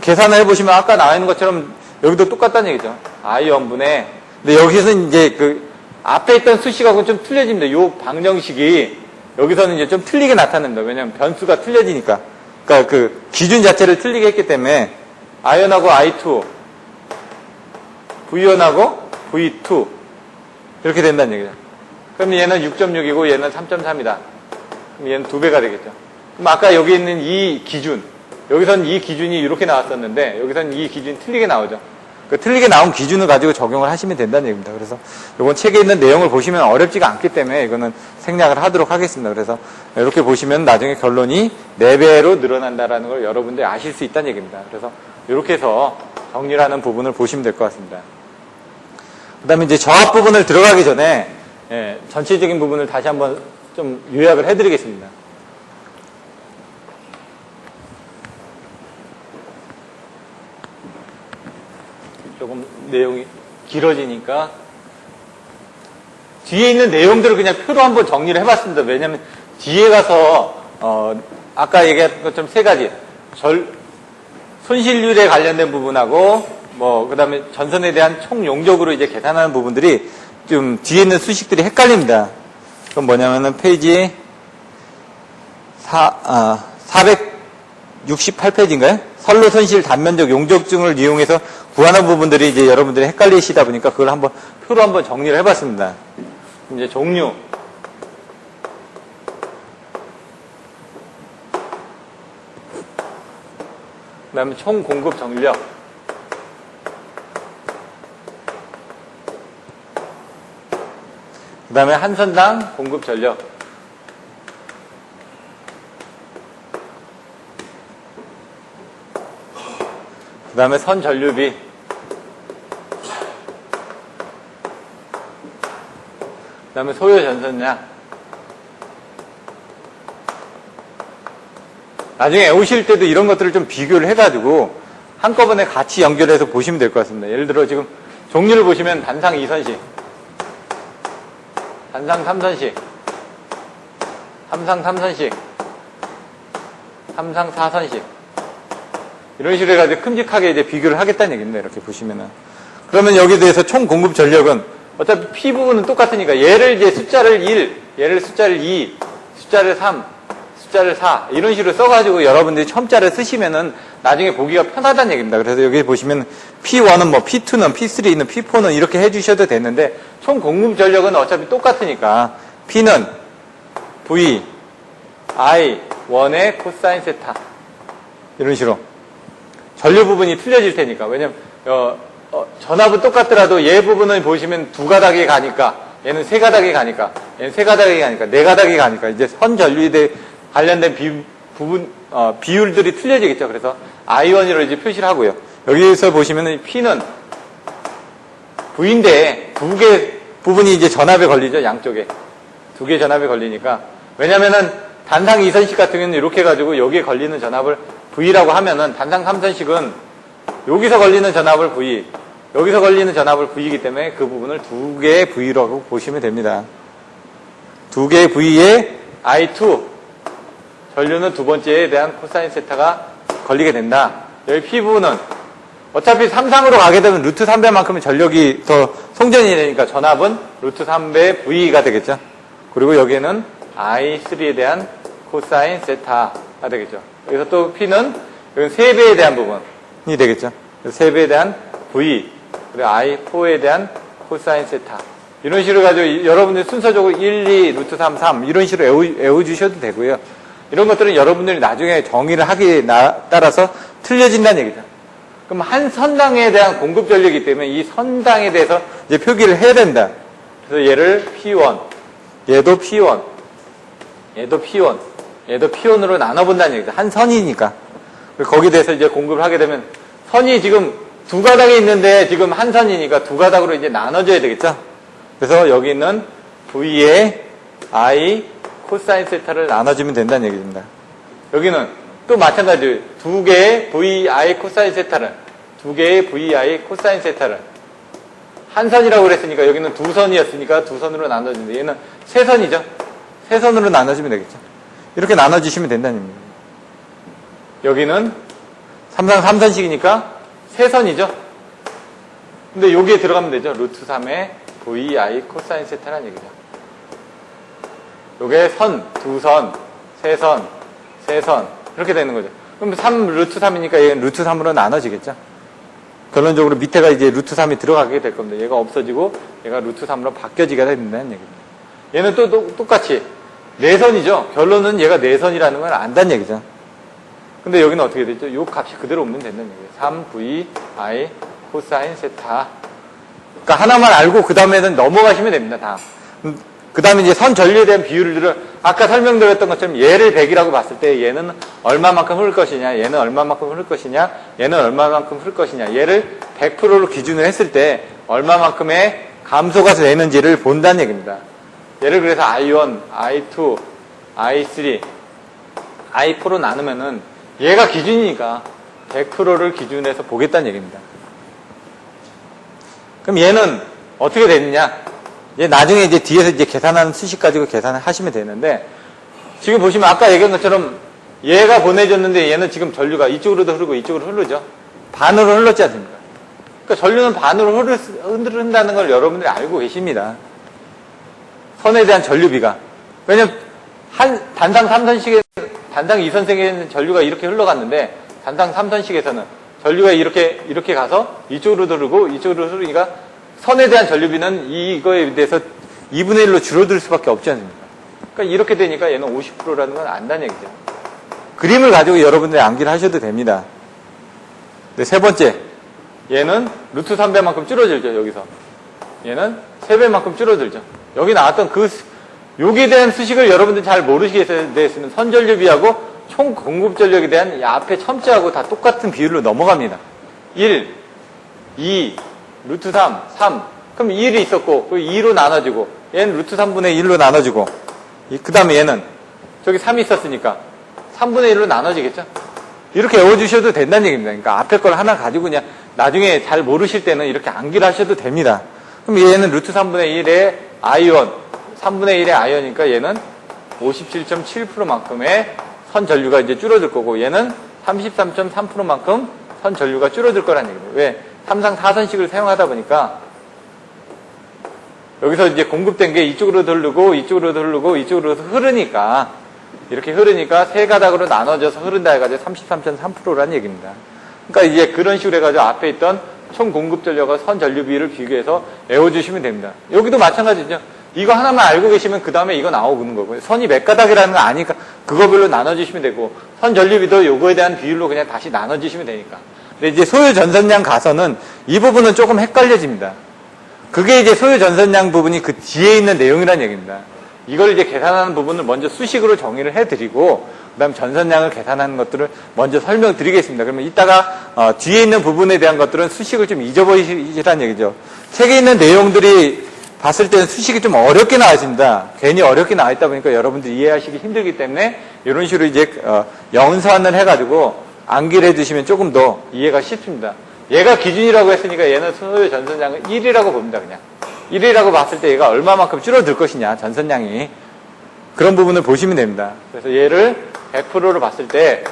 계산을 해보시면 아까 나와 있는 것처럼 여기도 똑같다는 얘기죠. I1분의. 근데 여기서는 이제 그 앞에 있던 수식하고는 좀 틀려집니다. 요 방정식이 여기서는 이제 좀 틀리게 나타납니다. 왜냐하면 변수가 틀려지니까. 그러니까 그 기준 자체를 틀리게 했기 때문에 I1하고 I2, V1하고 V2 이렇게 된다는 얘기죠. 그럼 얘는 6.6이고 얘는 3.3이다. 그럼 얘는 2배가 되겠죠. 그럼 아까 여기 있는 이 기준, 여기서는 이 기준이 이렇게 나왔었는데 여기서는 이 기준이 틀리게 나오죠. 그 틀리게 나온 기준을 가지고 적용을 하시면 된다는 얘기입니다. 그래서 이번 책에 있는 내용을 보시면 어렵지가 않기 때문에 이거는 생략을 하도록 하겠습니다. 그래서 이렇게 보시면 나중에 결론이 4배로 늘어난다는 걸 여러분들이 아실 수 있다는 얘기입니다. 그래서 이렇게 해서 정리하는 부분을 보시면 될 것 같습니다. 그 다음에 이제 저압 부분을 들어가기 전에 전체적인 부분을 다시 한번 좀 요약을 해드리겠습니다. 조금 내용이 길어지니까 뒤에 있는 내용들을 그냥 표로 한번 정리를 해봤습니다. 왜냐하면 뒤에 가서 아까 얘기한 것처럼 3가지 손실률에 관련된 부분하고 그 다음에 전선에 대한 총 용적으로 이제 계산하는 부분들이 좀 뒤에 있는 수식들이 헷갈립니다. 그건 뭐냐면은 페이지 468페이지인가요? 선로 손실 단면적 용적증을 이용해서 구하는 부분들이 이제 여러분들이 헷갈리시다 보니까 그걸 한번 표로 한번 정리를 해봤습니다. 이제 종류. 그 다음에 총 공급 전력. 그 다음에 한 선당 공급 전력. 그 다음에 선 전류비. 그 다음에 소요 전선량. 나중에 오실 때도 이런 것들을 좀 비교를 해가지고 한꺼번에 같이 연결해서 보시면 될 것 같습니다. 예를 들어 지금 종류를 보시면 단상 2선식, 단상 3선식, 삼상 3선식, 삼상 4선식. 이런 식으로 해가지고 큼직하게 이제 비교를 하겠다는 얘기입니다. 이렇게 보시면은. 그러면 여기에 대해서 총 공급 전력은 어차피 P 부분은 똑같으니까 얘를 이제 숫자를 1, 얘를 숫자를 2, 숫자를 3, 숫자를 4 이런 식으로 써가지고 여러분들이 첨자를 쓰시면은 나중에 보기가 편하다는 얘기입니다. 그래서 여기 보시면 P1은 뭐 P2는 P3는 P4는 이렇게 해주셔도 되는데 총 공급 전력은 어차피 똑같으니까 P는 V, I, 1의 코사인 세타 이런 식으로 전류 부분이 틀려질 테니까. 왜냐면 전압은 똑같더라도 얘 부분을 보시면 2가닥이 가니까 얘는 3가닥이 가니까 얘는 3가닥이 가니까 4가닥이 가니까 이제 선 전류에 관련된 비율들이 틀려지겠죠. 그래서 I1으로 이제 표시를 하고요. 여기서 보시면은 P는 V인데 두 개 부분이 이제 전압에 걸리죠. 양쪽에. 두 개 전압에 걸리니까. 왜냐면은 단상 2선식 같은 경우는 이렇게 해가지고 여기에 걸리는 전압을 V라고 하면은 단상 3선식은 여기서 걸리는 전압을 V, 여기서 걸리는 전압을 V이기 때문에 그 부분을 두 개의 V라고 보시면 됩니다. 두 개의 V에 I2, 전류는 두 번째에 대한 코사인 세타가 걸리게 된다. 여기 P 부분은 어차피 3상으로 가게 되면 루트 3배만큼의 전력이 더 송전이 되니까 전압은 루트 3배 V가 되겠죠. 그리고 여기에는 I3에 대한 코사인 세타가 되겠죠. 여기서 또 P는 여기 3배에 대한 부분이 되겠죠. 3배에 대한 V, 그리고 I4에 대한 코사인 세타. 이런 식으로 가지고 여러분들 순서적으로 1, 2, 루트 3, 3 이런 식으로 외워주셔도 되고요. 이런 것들은 여러분들이 나중에 정의를 하기에 따라서 틀려진다는 얘기죠. 그럼 한 선당에 대한 공급 전력이기 때문에 이 선당에 대해서 이제 표기를 해야 된다. 그래서 얘를 P1, 얘도 P1, 얘도 P1, 얘도 P1으로 나눠본다는 얘기죠. 한 선이니까. 거기에 대해서 이제 공급을 하게 되면 선이 지금 두 가닥이 있는데 지금 한 선이니까 두 가닥으로 이제 나눠줘야 되겠죠. 그래서 여기 있는 V에 I 코사인 세타를 나눠주면 된다는 얘기입니다. 여기는 또 마찬가지로 두 개의 VI 코사인 세타를, 두 개의 VI 코사인 세타를 한 선이라고 그랬으니까 여기는 두 선이었으니까 두 선으로 나눠주는데 얘는 세 선이죠. 세 선으로 나눠주면 되겠죠. 이렇게 나눠주시면 된다는 얘기입니다. 여기는 3상 3선식이니까 세 선이죠. 근데 여기에 들어가면 되죠. 루트 3의 VI 코사인 세타라는 얘기죠. 요게 선, 두 선, 세 선, 세 선 이렇게 되는 거죠. 그럼 3 루트 3이니까 얘는 루트 3으로 나눠지겠죠. 결론적으로 밑에가 이제 루트 3이 들어가게 될 겁니다. 얘가 없어지고 얘가 루트 3으로 바뀌어지게 된다는 얘기입니다. 얘는 또 똑같이 내선이죠. 결론은 얘가 내선이라는 걸 안다는 얘기죠. 근데 여기는 어떻게 되죠? 요 값이 그대로 오면 된다는 얘기예요. 3VI 코사인 세타. 그러니까 하나만 알고 그 다음에는 넘어가시면 됩니다. 다. 그 다음에 이제 선 전류에 대한 비율을 아까 설명드렸던 것처럼 얘를 100이라고 봤을 때 얘는 얼마만큼 흐를 것이냐, 얘는 얼마만큼 흐를 것이냐, 얘는 얼마만큼 흐를 것이냐, 얘를 100%로 기준을 했을 때 얼마만큼의 감소가 되는지를 본다는 얘기입니다. 얘를 그래서 I1, I2, I3, I4로 나누면은 얘가 기준이니까 100%를 기준해서 보겠다는 얘기입니다. 그럼 얘는 어떻게 되느냐? 얘 나중에 이제 뒤에서 이제 계산하는 수식 가지고 계산을 하시면 되는데, 지금 보시면 아까 얘기한 것처럼 얘가 보내줬는데 얘는 지금 전류가 이쪽으로도 흐르고 이쪽으로 흐르죠. 반으로 흘렀지 않습니까? 그러니까 전류는 반으로 흐른다는 걸 여러분들이 알고 계십니다. 선에 대한 전류비가. 왜냐면 단상 3선식에 단상 2선식에는 전류가 이렇게 흘러갔는데 단상 3선식에서는 전류가 이렇게 가서 이쪽으로도 흐르고 이쪽으로 흐르니까 선에 대한 전류비는 이거에 대해서 2분의 1로 줄어들 수밖에 없지 않습니까? 그러니까 이렇게 되니까 얘는 50%라는 건 안다는 얘기죠. 그림을 가지고 여러분들이 암기를 하셔도 됩니다. 네, 세 번째, 얘는 루트 3배만큼 줄어들죠. 여기서 얘는 3배만큼 줄어들죠. 여기 나왔던 여기에 대한 수식을 여러분들 잘 모르시게 됐으면 선전류비하고 총 공급 전력에 대한 이 앞에 첨자하고 다 똑같은 비율로 넘어갑니다. 1, 2, 루트 3, 3. 그럼 1이 있었고, 그 2로 나눠지고, 얘는 루트 3분의 1로 나눠지고, 그 다음에 얘는 저기 3이 있었으니까 3분의 1로 나눠지겠죠? 이렇게 외워주셔도 된다는 얘기입니다. 그러니까 앞에 걸 하나 가지고 그냥 나중에 잘 모르실 때는 이렇게 암기를 하셔도 됩니다. 그럼 얘는 루트 3분의 1의 I1, 3분의 1의 I1이니까 얘는 57.7%만큼의 선 전류가 이제 줄어들 거고, 얘는 33.3%만큼 선 전류가 줄어들 거라는 얘기입니다. 왜? 3상 4선식을 사용하다 보니까 여기서 이제 공급된 게 이쪽으로 흐르고 이쪽으로 흐르고 이쪽으로 흐르니까 이렇게 흐르니까 세 가닥으로 나눠져서 흐른다 해가지고 33.3%라는 얘기입니다. 그러니까 이제 그런 식으로 해가지고 앞에 있던 총 공급 전력과 선 전류비를 비교해서 외워주시면 됩니다. 여기도 마찬가지죠. 이거 하나만 알고 계시면 그 다음에 이거 나오는 거고요. 선이 몇 가닥이라는 거 아니까 그거별로 나눠주시면 되고, 선 전류비도 요거에 대한 비율로 그냥 다시 나눠주시면 되니까. 근데 이제 소요 전선량 가서는 이 부분은 조금 헷갈려집니다. 그게 이제 소요 전선량 부분이 그 뒤에 있는 내용이라는 얘기입니다. 이걸 이제 계산하는 부분을 먼저 수식으로 정의를 해드리고, 그 다음 전선량을 계산하는 것들을 먼저 설명드리겠습니다. 그러면 이따가 뒤에 있는 부분에 대한 것들은 수식을 좀 잊어버리시라는 얘기죠. 책에 있는 내용들이 봤을 때는 수식이 좀 어렵게 나와 있습니다. 괜히 어렵게 나와 있다 보니까 여러분들이 이해하시기 힘들기 때문에 이런 식으로 이제 연산을 해가지고 암기를 해두시면 조금 더 이해가 쉽습니다. 얘가 기준이라고 했으니까 얘는 소요 전선량을 1이라고 봅니다. 그냥 1이라고 봤을 때 얘가 얼마만큼 줄어들 것이냐, 전선량이. 그런 부분을 보시면 됩니다. 그래서 얘를 100%로 봤을 때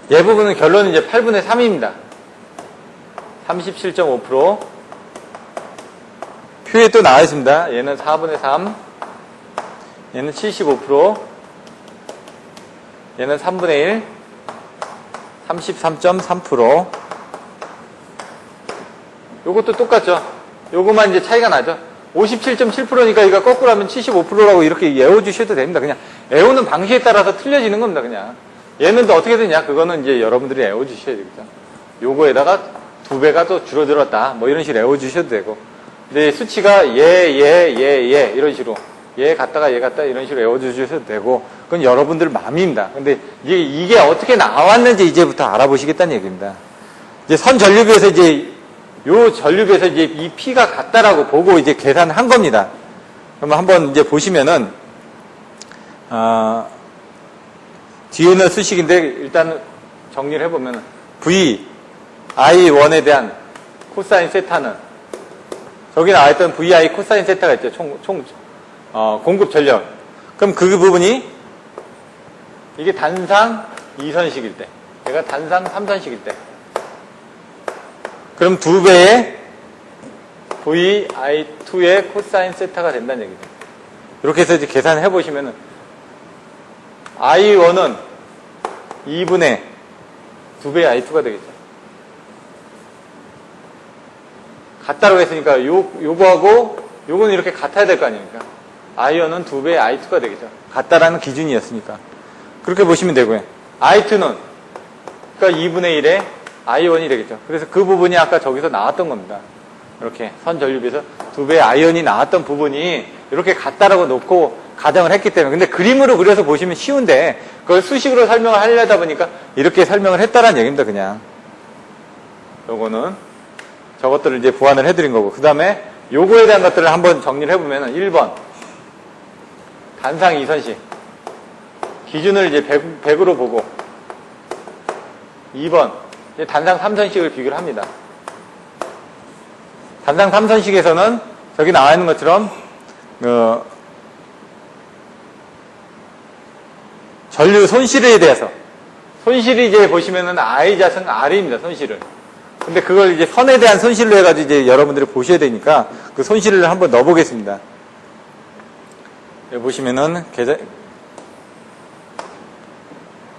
얘 부분은 결론은 이제 8분의 3입니다. 37.5%. 표에 또 나와 있습니다. 얘는 4분의 3, 얘는 75%, 얘는 3분의 1, 33.3%. 요것도 똑같죠. 요것만 이제 차이가 나죠. 57.7%니까 이거 거꾸로 하면 75%라고 이렇게 외워주셔도 됩니다. 그냥 외우는 방식에 따라서 틀려지는 겁니다. 그냥 얘는 또 어떻게 되냐, 그거는 이제 여러분들이 외워주셔야 되겠죠. 요거에다가 2배가 또 줄어들었다, 뭐 이런 식으로 외워주셔도 되고, 근데 수치가 얘 이런 식으로 얘 갔다가 이런 식으로 외워주셔도 되고, 그건 여러분들 마음입니다. 근데 이게 어떻게 나왔는지 이제부터 알아보시겠다는 얘기입니다. 이제 선 전류비에서 이제 요 전류비에서 이제 이 P가 같다라고 보고 이제 계산한 겁니다. 그러면 한번 이제 보시면은 뒤에는 수식인데 일단 정리를 해보면 V I1에 대한 코사인 세타는 저기 나와있던 VI 코사인 세타가 있죠. 공급 전력. 그럼 그 부분이 이게 단상 2선식일 때, 얘가 단상 3선식일 때, 그럼 2배의 VI2의 코사인 세타가 된다는 얘기죠. 이렇게 해서 이제 계산해 보시면은 I1은 2분의 2배의 I2가 되겠죠. 같다고 했으니까 요거하고 요거는 이렇게 같아야 될 거 아닙니까? I1은 2배의 I2가 되겠죠. 같다라는 기준이었으니까. 그렇게 보시면 되고요. I2는 그러니까 2분의 1의 I1이 되겠죠. 그래서 그 부분이 아까 저기서 나왔던 겁니다. 이렇게 선 전류비에서 2배의 I1이 나왔던 부분이 이렇게 같다라고 놓고 가정을 했기 때문에, 근데 그림으로 그려서 보시면 쉬운데 그걸 수식으로 설명을 하려다 보니까 이렇게 설명을 했다라는 얘기입니다. 그냥 요거는 저것들을 이제 보완을 해드린 거고, 그 다음에 요거에 대한 것들을 한번 정리를 해보면 1번 단상 2선식 기준을 이제 100으로 보고, 2번 이제 단상 3선식을 비교를 합니다. 단상 3선식에서는 저기 나와 있는 것처럼 전류 손실에 대해서, 손실이 이제 보시면은 I 자승 R입니다. 손실을. 근데 그걸 이제 선에 대한 손실로 해가지고 이제 여러분들이 보셔야 되니까 그 손실을 한번 넣어보겠습니다. 여기 보시면은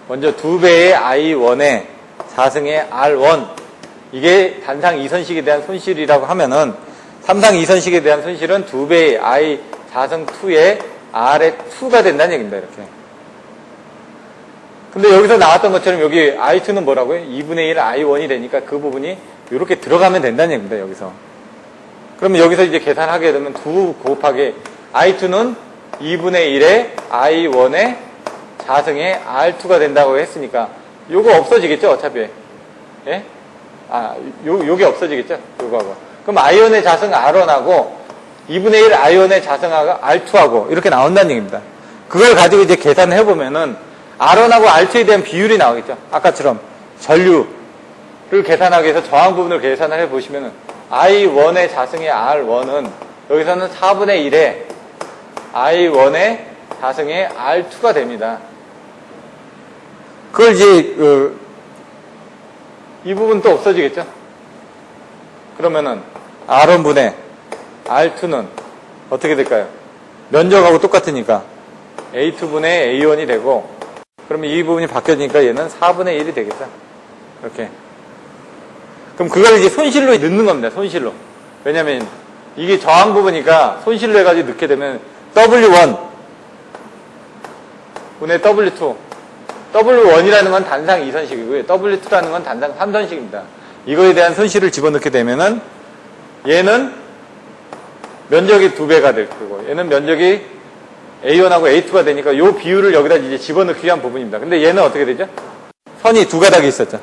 먼저 2배의 I1에 4승의 R1, 이게 단상 2선식에 대한 손실이라고 하면은 3상 2선식에 대한 손실은 2배의 I 4승 2의 R의 2가 된다는 얘기입니다. 이렇게. 근데 여기서 나왔던 것처럼 여기 I2는 뭐라고요? 2분의 1 I1이 되니까 그 부분이 이렇게 들어가면 된다는 얘기입니다. 여기서. 그러면 여기서 이제 계산하게 되면 2 곱하기 I2는 2분의 1의 I1의 4승의 R2가 된다고 했으니까 요거 없어지겠죠? 어차피. 예? 요게 없어지겠죠? 요거하고. 그럼 I1의 자승 R1하고 2분의 1 I1의 자승 R2하고 이렇게 나온다는 얘기입니다. 그걸 가지고 이제 계산을 해보면은 R1하고 R2에 대한 비율이 나오겠죠. 아까처럼 전류를 계산하기 위해서 저항 부분을 계산을 해보시면은 I1의 자승의 R1은 여기서는 4분의 1의 I1의 자승의 R2가 됩니다. 그걸 이제 이 부분 또 없어지겠죠. 그러면은 R1분의 R2는 어떻게 될까요? 면적하고 똑같으니까 A2분의 A1이 되고, 그러면 이 부분이 바뀌어지니까 얘는 4분의 1이 되겠죠. 이렇게. 그럼 그걸 이제 손실로 넣는 겁니다. 손실로. 왜냐면 이게 저항 부분이니까 손실로 해가지고 넣게 되면 W1 분의 W2. W1이라는 건 단상 2선식이고요. W2라는 건 단상 3선식입니다. 이거에 대한 손실을 집어넣게 되면은 얘는 면적이 2배가 될 거고, 얘는 면적이 A1하고 A2가 되니까 요 비율을 여기다 이제 집어넣기 위한 부분입니다. 근데 얘는 어떻게 되죠? 선이 두 가닥이 있었죠.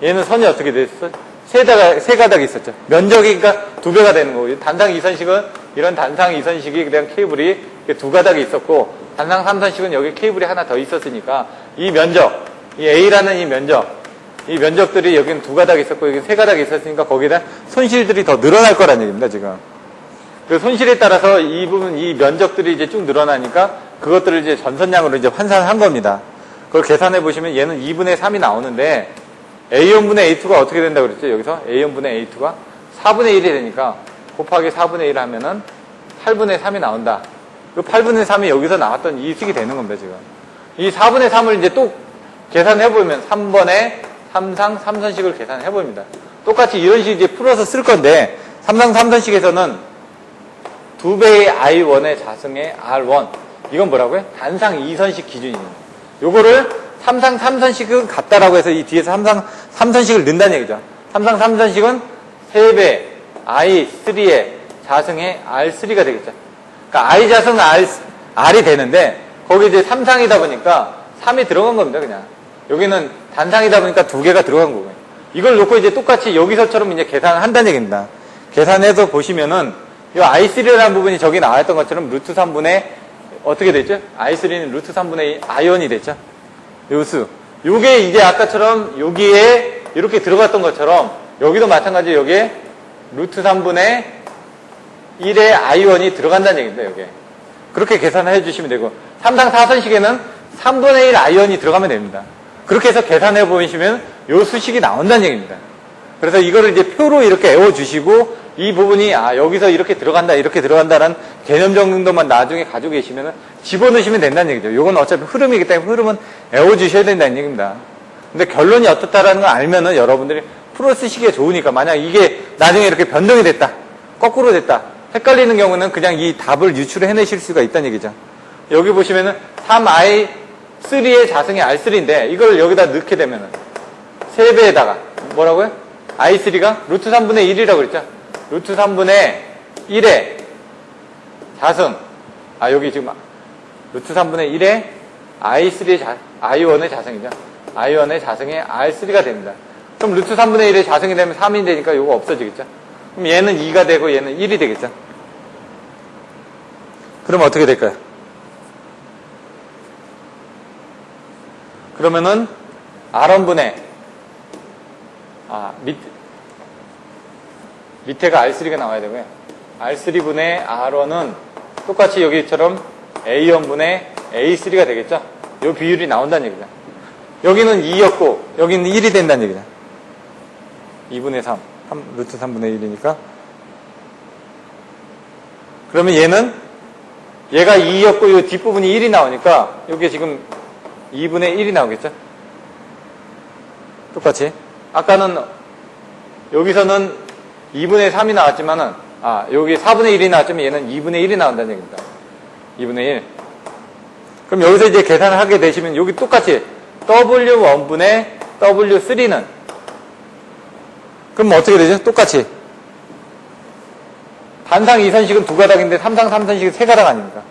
얘는 선이 어떻게 됐어? 세 가닥이 있었죠. 면적이 그러니까 두 배가 되는 거고, 단상 2선식은 이런 단상 2선식이 그냥 케이블이 두 가닥이 있었고, 단상 3선식은 여기 케이블이 하나 더 있었으니까 이 면적, 이 A라는 이 면적들이 여기는 두 가닥이 있었고 여기 세 가닥이 있었으니까 거기다 손실들이 더 늘어날 거란 얘기입니다, 지금. 그 손실에 따라서 이 부분, 이 면적들이 이제 쭉 늘어나니까 그것들을 이제 전선량으로 이제 환산한 겁니다. 그걸 계산해 보시면 얘는 2분의 3이 나오는데 A1분의 A2가 어떻게 된다고 그랬죠? 여기서 A1분의 A2가 4분의 1이 되니까 곱하기 4분의 1 하면은 8분의 3이 나온다. 그 8분의 3이 여기서 나왔던 이 식이 되는 겁니다, 지금. 이 4분의 3을 이제 또 계산해보면 3번에 3상 3선식을 계산해봅니다. 똑같이 이런 식으로 이제 풀어서 쓸 건데 3상 3선식에서는 2배의 I1의 자승의 R1 이건 뭐라고요? 단상 2선식 기준입니다. 요거를 3상 3선식은 같다라고 해서 이 뒤에서 3상 3선식을 넣는다는 얘기죠. 3상 3선식은 3배 I3의 자승의 R3가 되겠죠. 그러니까 I 자승 R이 되는데 거기 이제 3상이다 보니까 3이 들어간 겁니다, 그냥. 여기는 단상이다 보니까 두 개가 들어간 거고요. 이걸 놓고 이제 똑같이 여기서처럼 이제 계산을 한다는 얘기입니다. 계산해서 보시면은 이 I3라는 부분이 저기 나왔던 것처럼 루트 3분의 어떻게 됐죠? I3는 루트 3분의 I1이 됐죠? 요 수. 요게 이제 아까처럼 여기에 이렇게 들어갔던 것처럼 여기도 마찬가지로 여기에 루트 3분의 1의 I1이 들어간다는 얘기입니다, 여기에. 그렇게 계산을 해주시면 되고 3상 4선식에는 3분의 1 I1이 들어가면 됩니다. 그렇게 해서 계산해 보시면 요 수식이 나온다는 얘기입니다. 그래서 이거를 이제 표로 이렇게 외워주시고 이 부분이 여기서 이렇게 들어간다라는 개념 정도만 나중에 가지고 계시면 집어넣으시면 된다는 얘기죠. 요건 어차피 흐름이기 때문에 흐름은 외워주셔야 된다는 얘기입니다. 근데 결론이 어떻다라는 걸 알면은 여러분들이 풀어 쓰시기에 좋으니까 만약 이게 나중에 이렇게 변동이 됐다, 거꾸로 됐다, 헷갈리는 경우는 그냥 이 답을 유출해내실 수가 있다는 얘기죠. 여기 보시면은 3i3의 자승이 R3인데 이걸 여기다 넣게 되면은 3배에다가 뭐라고요? i3가 루트 3분의 1이라고 그랬죠? 루트 3분의 1의 자승 여기 지금 루트 3분의 1의 I1의 자승이죠. I1의 자승의 R3가 됩니다. 그럼 루트 3분의 1의 자승이 되면 3이 되니까 이거 없어지겠죠? 그럼 얘는 2가 되고 얘는 1이 되겠죠? 그럼 어떻게 될까요? 그러면은 R1분의 밑에가 R3가 나와야 되고요. R3분의 R1은 똑같이 여기처럼 A1분의 A3가 되겠죠? 이 비율이 나온다는 얘기죠. 여기는 2였고 여기는 1이 된다는 얘기죠. 2분의 3, 루트 3분의 1이니까 그러면 얘가 2였고 이 뒷부분이 1이 나오니까 여기 지금 2분의 1이 나오겠죠? 똑같이. 아까는 여기서는 2분의 3이 나왔지만은 여기 4분의 1이 나왔지만 얘는 2분의 1이 나온다는 얘기입니다. 2분의 1. 그럼 여기서 이제 계산을 하게 되시면 여기 똑같이 W1분의 W3는 그럼 어떻게 되죠? 똑같이. 단상 2선식은 두 가닥인데 3상 3선식은 세 가닥 아닙니까?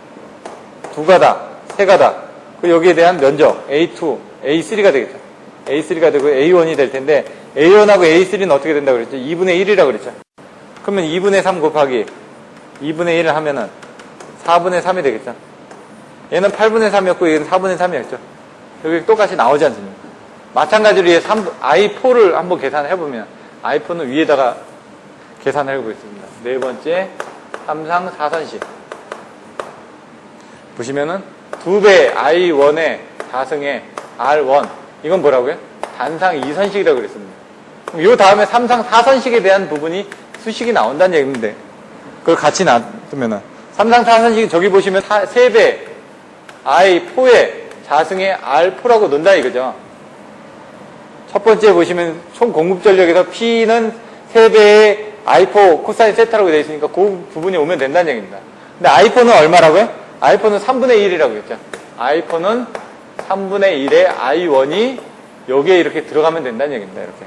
두 가닥, 세 가닥. 여기에 대한 면적 A2, A3가 되겠죠. A3가 되고 A1이 될 텐데 A1하고 A3는 어떻게 된다고 그랬죠? 2분의 1이라고 그랬죠. 그러면 2분의 3 곱하기 2분의 1을 하면은 4분의 3이 되겠죠. 얘는 8분의 3이었고 얘는 4분의 3이었죠. 여기 똑같이 나오지 않습니까? 마찬가지로 얘 I4를 한번 계산해보면 I4는 위에다가 계산을 해보겠습니다. 네 번째 3상 4선식 보시면은 2배 I1의 자승의 R1 이건 뭐라고요? 단상 2선식이라고 그랬습니다. 그럼 이 다음에 3상 4선식에 대한 부분이 수식이 나온다는 얘기인데 그걸 같이 놔두면은 3상 4선식이 저기 보시면 3배 I4의 자승의 R4라고 논다 이거죠. 첫 번째 보시면 총 공급 전력에서 P는 3배의 I4 코사인 세타라고 되어 있으니까 그 부분이 오면 된다는 얘기입니다. 근데 I4는 얼마라고요? I4는 3분의 1이라고 했죠. I4는 3분의 1의 I1이 여기에 이렇게 들어가면 된다는 얘기입니다. 이렇게.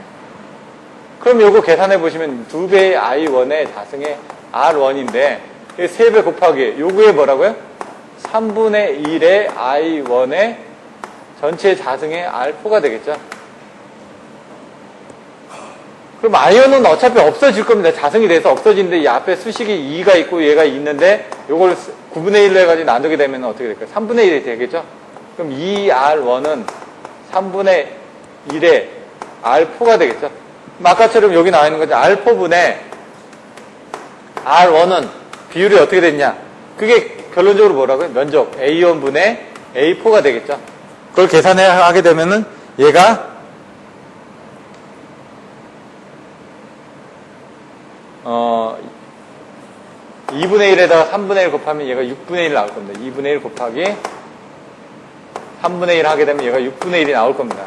그럼 요거 계산해 보시면 2배의 I1의 자승의 R1인데 3배 곱하기 요거에 뭐라고요? 3분의 1의 I1의 전체 자승의 R4가 되겠죠. 그럼 I1은 어차피 없어질 겁니다. 자승이 돼서 없어지는데 이 앞에 수식이 2가 있고 얘가 있는데 이걸 9분의 1로 해가지고 나누게 되면 어떻게 될까요? 3분의 1이 되겠죠. 그럼 2R1은 3분의 1의 R4가 되겠죠. 아까처럼 여기 나와 있는 거죠. R4분의 R1은 비율이 어떻게 됐냐. 그게 결론적으로 뭐라고요? 면적 A1분의 A4가 되겠죠. 그걸 계산하게 되면은 얘가 2분의 1에다가 3분의 1 곱하면 얘가 6분의 1 나올 겁니다. 2분의 1 곱하기 3분의 1 하게 되면 얘가 6분의 1이 나올 겁니다.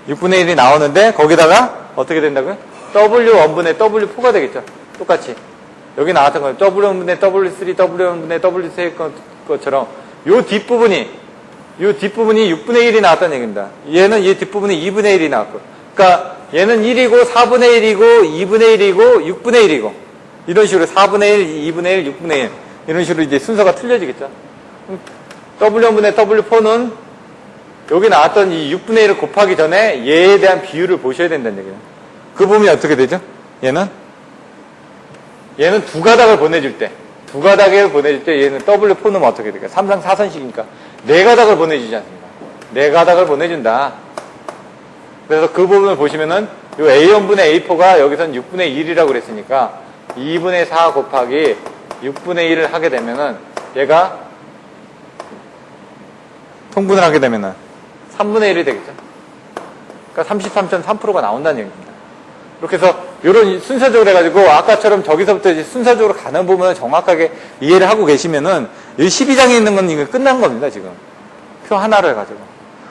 6분의 1이 나오는데 거기다가 어떻게 된다고요? W1분의 W4가 되겠죠. 똑같이. 여기 나왔던 거예요. W1분의 W3, W1분의 W3 것처럼 요 뒷부분이 6분의 1이 나왔다는 얘기입니다. 얘는 이 뒷부분이 2분의 1이 나왔고. 그러니까 얘는 1이고 4분의 1이고 2분의 1이고 6분의 1이고 이런 식으로 4분의 1, 2분의 1, 6분의 1 이런 식으로 이제 순서가 틀려지겠죠. W1분의 W4는 여기 나왔던 이 6분의 1을 곱하기 전에 얘에 대한 비율을 보셔야 된다는 얘기예요. 그 부분이 어떻게 되죠? 얘는 두 가닥을 보내줄 때 얘는 W4 넣으면 어떻게 될까요? 3상 4선식이니까 네 가닥을 보내주지 않습니까? 네 가닥을 보내준다. 그래서 그 부분을 보시면은 요 A1분의 A4가 여기선 6분의 1이라고 그랬으니까 2분의 4 곱하기 6분의 1을 하게 되면은 얘가 통분을 하게 되면은 3분의 1이 되겠죠. 그러니까 33.3%가 나온다는 얘기입니다. 이렇게 해서 이런 순서적으로 해가지고 아까처럼 저기서부터 이제 순서적으로 가는 부분을 정확하게 이해를 하고 계시면은 이 12장에 있는 건 이거 끝난 겁니다, 지금. 표 하나를 해가지고.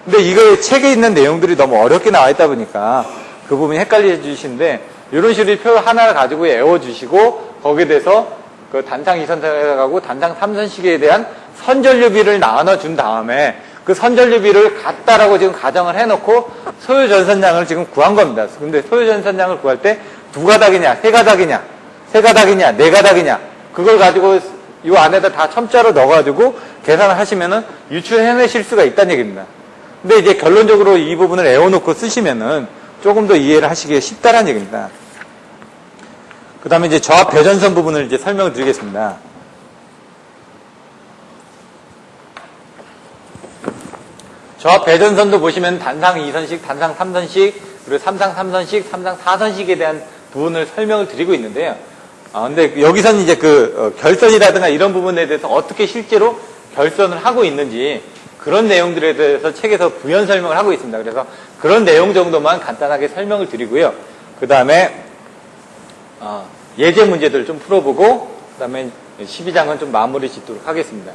근데 이거 책에 있는 내용들이 너무 어렵게 나와 있다 보니까 그 부분이 헷갈려 주시는데 이런 식으로 표 하나를 가지고 외워주시고 거기에 대해서 그 단상 2선택에 가고 단상 3선식에 대한 선전류비를 나눠준 다음에 그 선전류비를 같다라고 지금 가정을 해놓고 소요전선량을 지금 구한 겁니다. 근데 소요전선량을 구할 때 두 가닥이냐, 세 가닥이냐, 네 가닥이냐 그걸 가지고 이 안에다 다 첨자로 넣어가지고 계산을 하시면은 유출해내실 수가 있다는 얘기입니다. 근데 이제 결론적으로 이 부분을 외워놓고 쓰시면은 조금 더 이해를 하시기가 쉽다는 얘기입니다. 그 다음에 이제 저압 배전선 부분을 이제 설명을 드리겠습니다. 저압 배전선도 보시면 단상 2선식, 단상 3선식, 그리고 3상 3선식, 3상 4선식에 대한 부분을 설명을 드리고 있는데요. 근데 여기서는 이제 결선이라든가 이런 부분에 대해서 어떻게 실제로 결선을 하고 있는지 그런 내용들에 대해서 책에서 부연 설명을 하고 있습니다. 그래서 그런 내용 정도만 간단하게 설명을 드리고요. 그 다음에 예제 문제들을 좀 풀어보고 그 다음에 12장은 좀 마무리 짓도록 하겠습니다.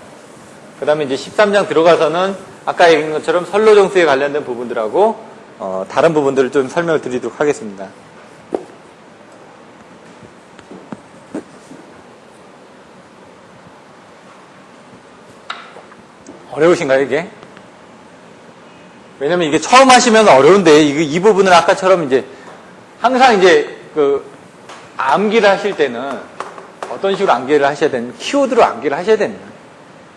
그 다음에 이제 13장 들어가서는 아까 얘기한 것처럼 선로정수에 관련된 부분들하고 다른 부분들을 좀 설명을 드리도록 하겠습니다. 어려우신가요, 이게? 왜냐면 이게 처음 하시면 어려운데, 이 부분은 아까처럼 이제, 항상 이제, 암기를 하실 때는, 어떤 식으로 암기를 하셔야 되는, 키워드로 암기를 하셔야 됩니다.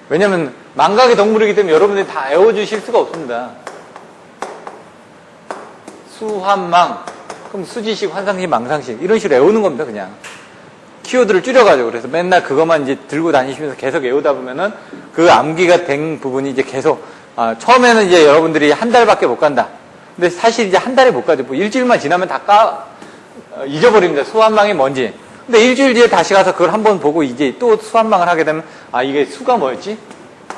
왜냐면, 망각의 동물이기 때문에 여러분들이 다 외워주실 수가 없습니다. 수환망, 그럼 수지식, 환상식, 망상식, 이런 식으로 외우는 겁니다, 그냥. 키워드를 줄여가지고 그래서 맨날 그것만 이제 들고 다니시면서 계속 외우다 보면은 그 암기가 된 부분이 이제 계속 처음에는 이제 여러분들이 한 달밖에 못 간다. 근데 사실 이제 한 달에 못 가죠. 뭐 일주일만 지나면 다 잊어버립니다. 수환망이 뭔지. 근데 일주일 뒤에 다시 가서 그걸 한번 보고 이제 또 수환망을 하게 되면 이게 수가 뭐였지?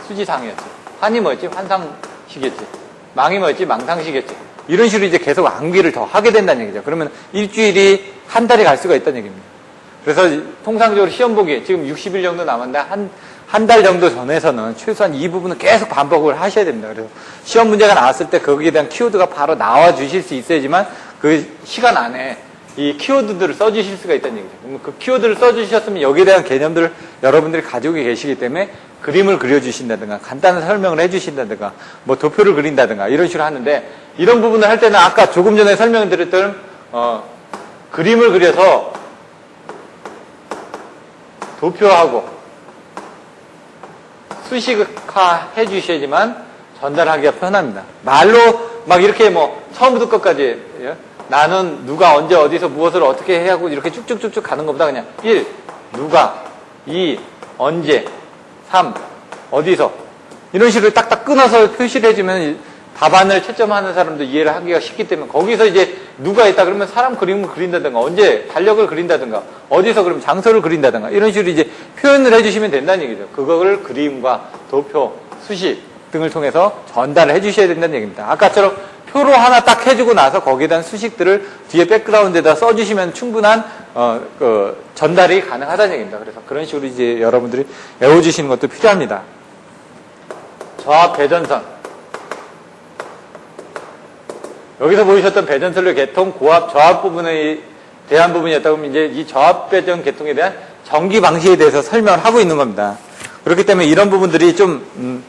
수지상이었지. 환이 뭐였지? 환상식이었지. 망이 뭐였지? 망상식이었지. 이런 식으로 이제 계속 암기를 더 하게 된다는 얘기죠. 그러면 일주일이 한 달이 갈 수가 있다는 얘기입니다. 그래서 통상적으로 시험 보기 지금 60일 정도 남았는데 한 달 정도 전에서는 최소한 이 부분은 계속 반복을 하셔야 됩니다. 그래서 시험 문제가 나왔을 때 거기에 대한 키워드가 바로 나와 주실 수 있어야지만 그 시간 안에 이 키워드들을 써주실 수가 있다는 얘기죠. 그럼 그 키워드를 써주셨으면 여기에 대한 개념들을 여러분들이 가지고 계시기 때문에 그림을 그려주신다든가 간단한 설명을 해주신다든가 뭐 도표를 그린다든가 이런 식으로 하는데 이런 부분을 할 때는 아까 조금 전에 설명드렸던 그림을 그려서 도표하고 수식화 해주셔야지만 전달하기가 편합니다. 말로 막 이렇게 뭐 처음부터 끝까지 나는 누가 언제 어디서 무엇을 어떻게 해야 하고 이렇게 쭉쭉쭉쭉 가는 것보다 그냥 1. 누가 2. 언제 3. 어디서 이런 식으로 딱딱 끊어서 표시를 해주면 답안을 채점하는 사람도 이해를 하기가 쉽기 때문에 거기서 이제 누가 있다 그러면 사람 그림을 그린다든가 언제 달력을 그린다든가 어디서 그러면 장소를 그린다든가 이런 식으로 이제 표현을 해주시면 된다는 얘기죠. 그걸 그림과 도표, 수식 등을 통해서 전달을 해주셔야 된다는 얘기입니다. 아까처럼 표로 하나 딱 해주고 나서 거기에 대한 수식들을 뒤에 백그라운드에다 써주시면 충분한 전달이 가능하다는 얘기입니다. 그래서 그런 식으로 이제 여러분들이 외워주시는 것도 필요합니다. 저압 배전선 여기서 보이셨던 배전선의 계통, 고압, 저압 부분에 대한 부분이었다고 하면 이제 이 저압 배전 계통에 대한 전기 방식에 대해서 설명을 하고 있는 겁니다. 그렇기 때문에 이런 부분들이 좀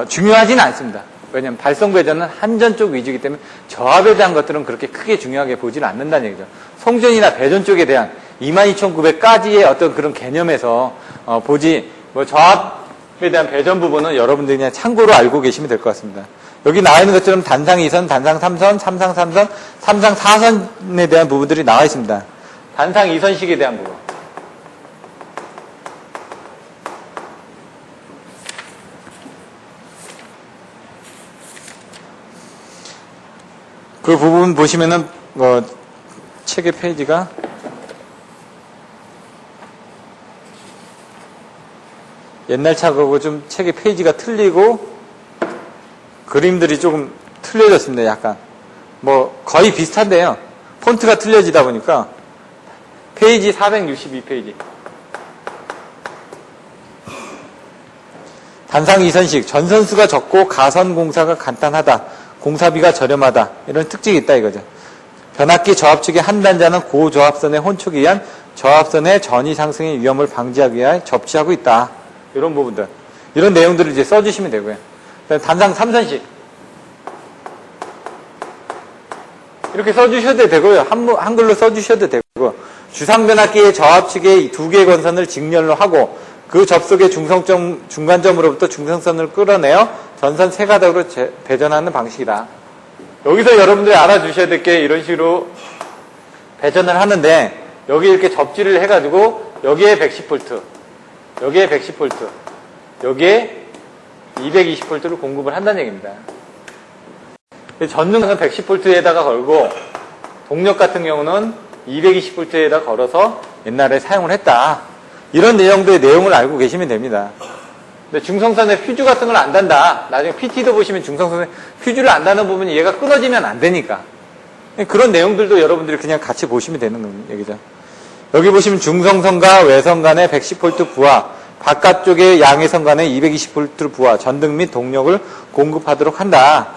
중요하지는 않습니다. 왜냐하면 발성 배전은 한전 쪽 위주이기 때문에 저압에 대한 것들은 그렇게 크게 중요하게 보지는 않는다는 얘기죠. 송전이나 배전 쪽에 대한 22,900까지의 어떤 그런 개념에서 보지 뭐 저압에 대한 배전 부분은 여러분들이 그냥 참고로 알고 계시면 될 것 같습니다. 여기 나와 있는 것처럼 단상 2선, 단상 3선, 삼상 3선, 삼상 4선에 대한 부분들이 나와 있습니다. 단상 2선식에 대한 부분. 그 부분 보시면은 책의 페이지가 옛날 책하고 좀 책의 페이지가 틀리고 그림들이 조금 틀려졌습니다. 약간 뭐 거의 비슷한데요. 폰트가 틀려지다 보니까 페이지 462페이지 단상 2선식 전선수가 적고 가선 공사가 간단하다. 공사비가 저렴하다. 이런 특징이 있다 이거죠. 변압기 저압축의 한 단자는 고저압선의 혼축에 의한 저압선의 전이 상승의 위험을 방지하기 위해 접지하고 있다. 이런 부분들. 이런 내용들을 이제 써주시면 되고요. 단상 3선식. 이렇게 써주셔도 되고요. 한글로 써주셔도 되고, 주상변압기의 저압축의 두 개의 건선을 직렬로 하고, 그 접속의 중간점으로부터 중성선을 끌어내어 전선 세 가닥으로 배전하는 방식이다. 여기서 여러분들이 알아주셔야 될 게 이런 식으로 배전을 하는데, 여기 이렇게 접지를 해가지고, 여기에 110V, 여기에 110V, 여기에 220V를 공급을 한다는 얘기입니다. 전등은 110V에다가 걸고 동력 같은 경우는 220V에다 걸어서 옛날에 사용을 했다. 이런 내용들의 내용을 알고 계시면 됩니다. 근데 중성선에 퓨즈 같은 걸 안 단다. 나중에 PT도 보시면 중성선에 퓨즈를 안 다는 부분이 얘가 끊어지면 안 되니까. 그런 내용들도 여러분들이 그냥 같이 보시면 되는 얘기죠. 여기 보시면 중성선과 외선 간의 110V 부하, 바깥쪽의 양해선 간의 220V 부하, 전등 및 동력을 공급하도록 한다.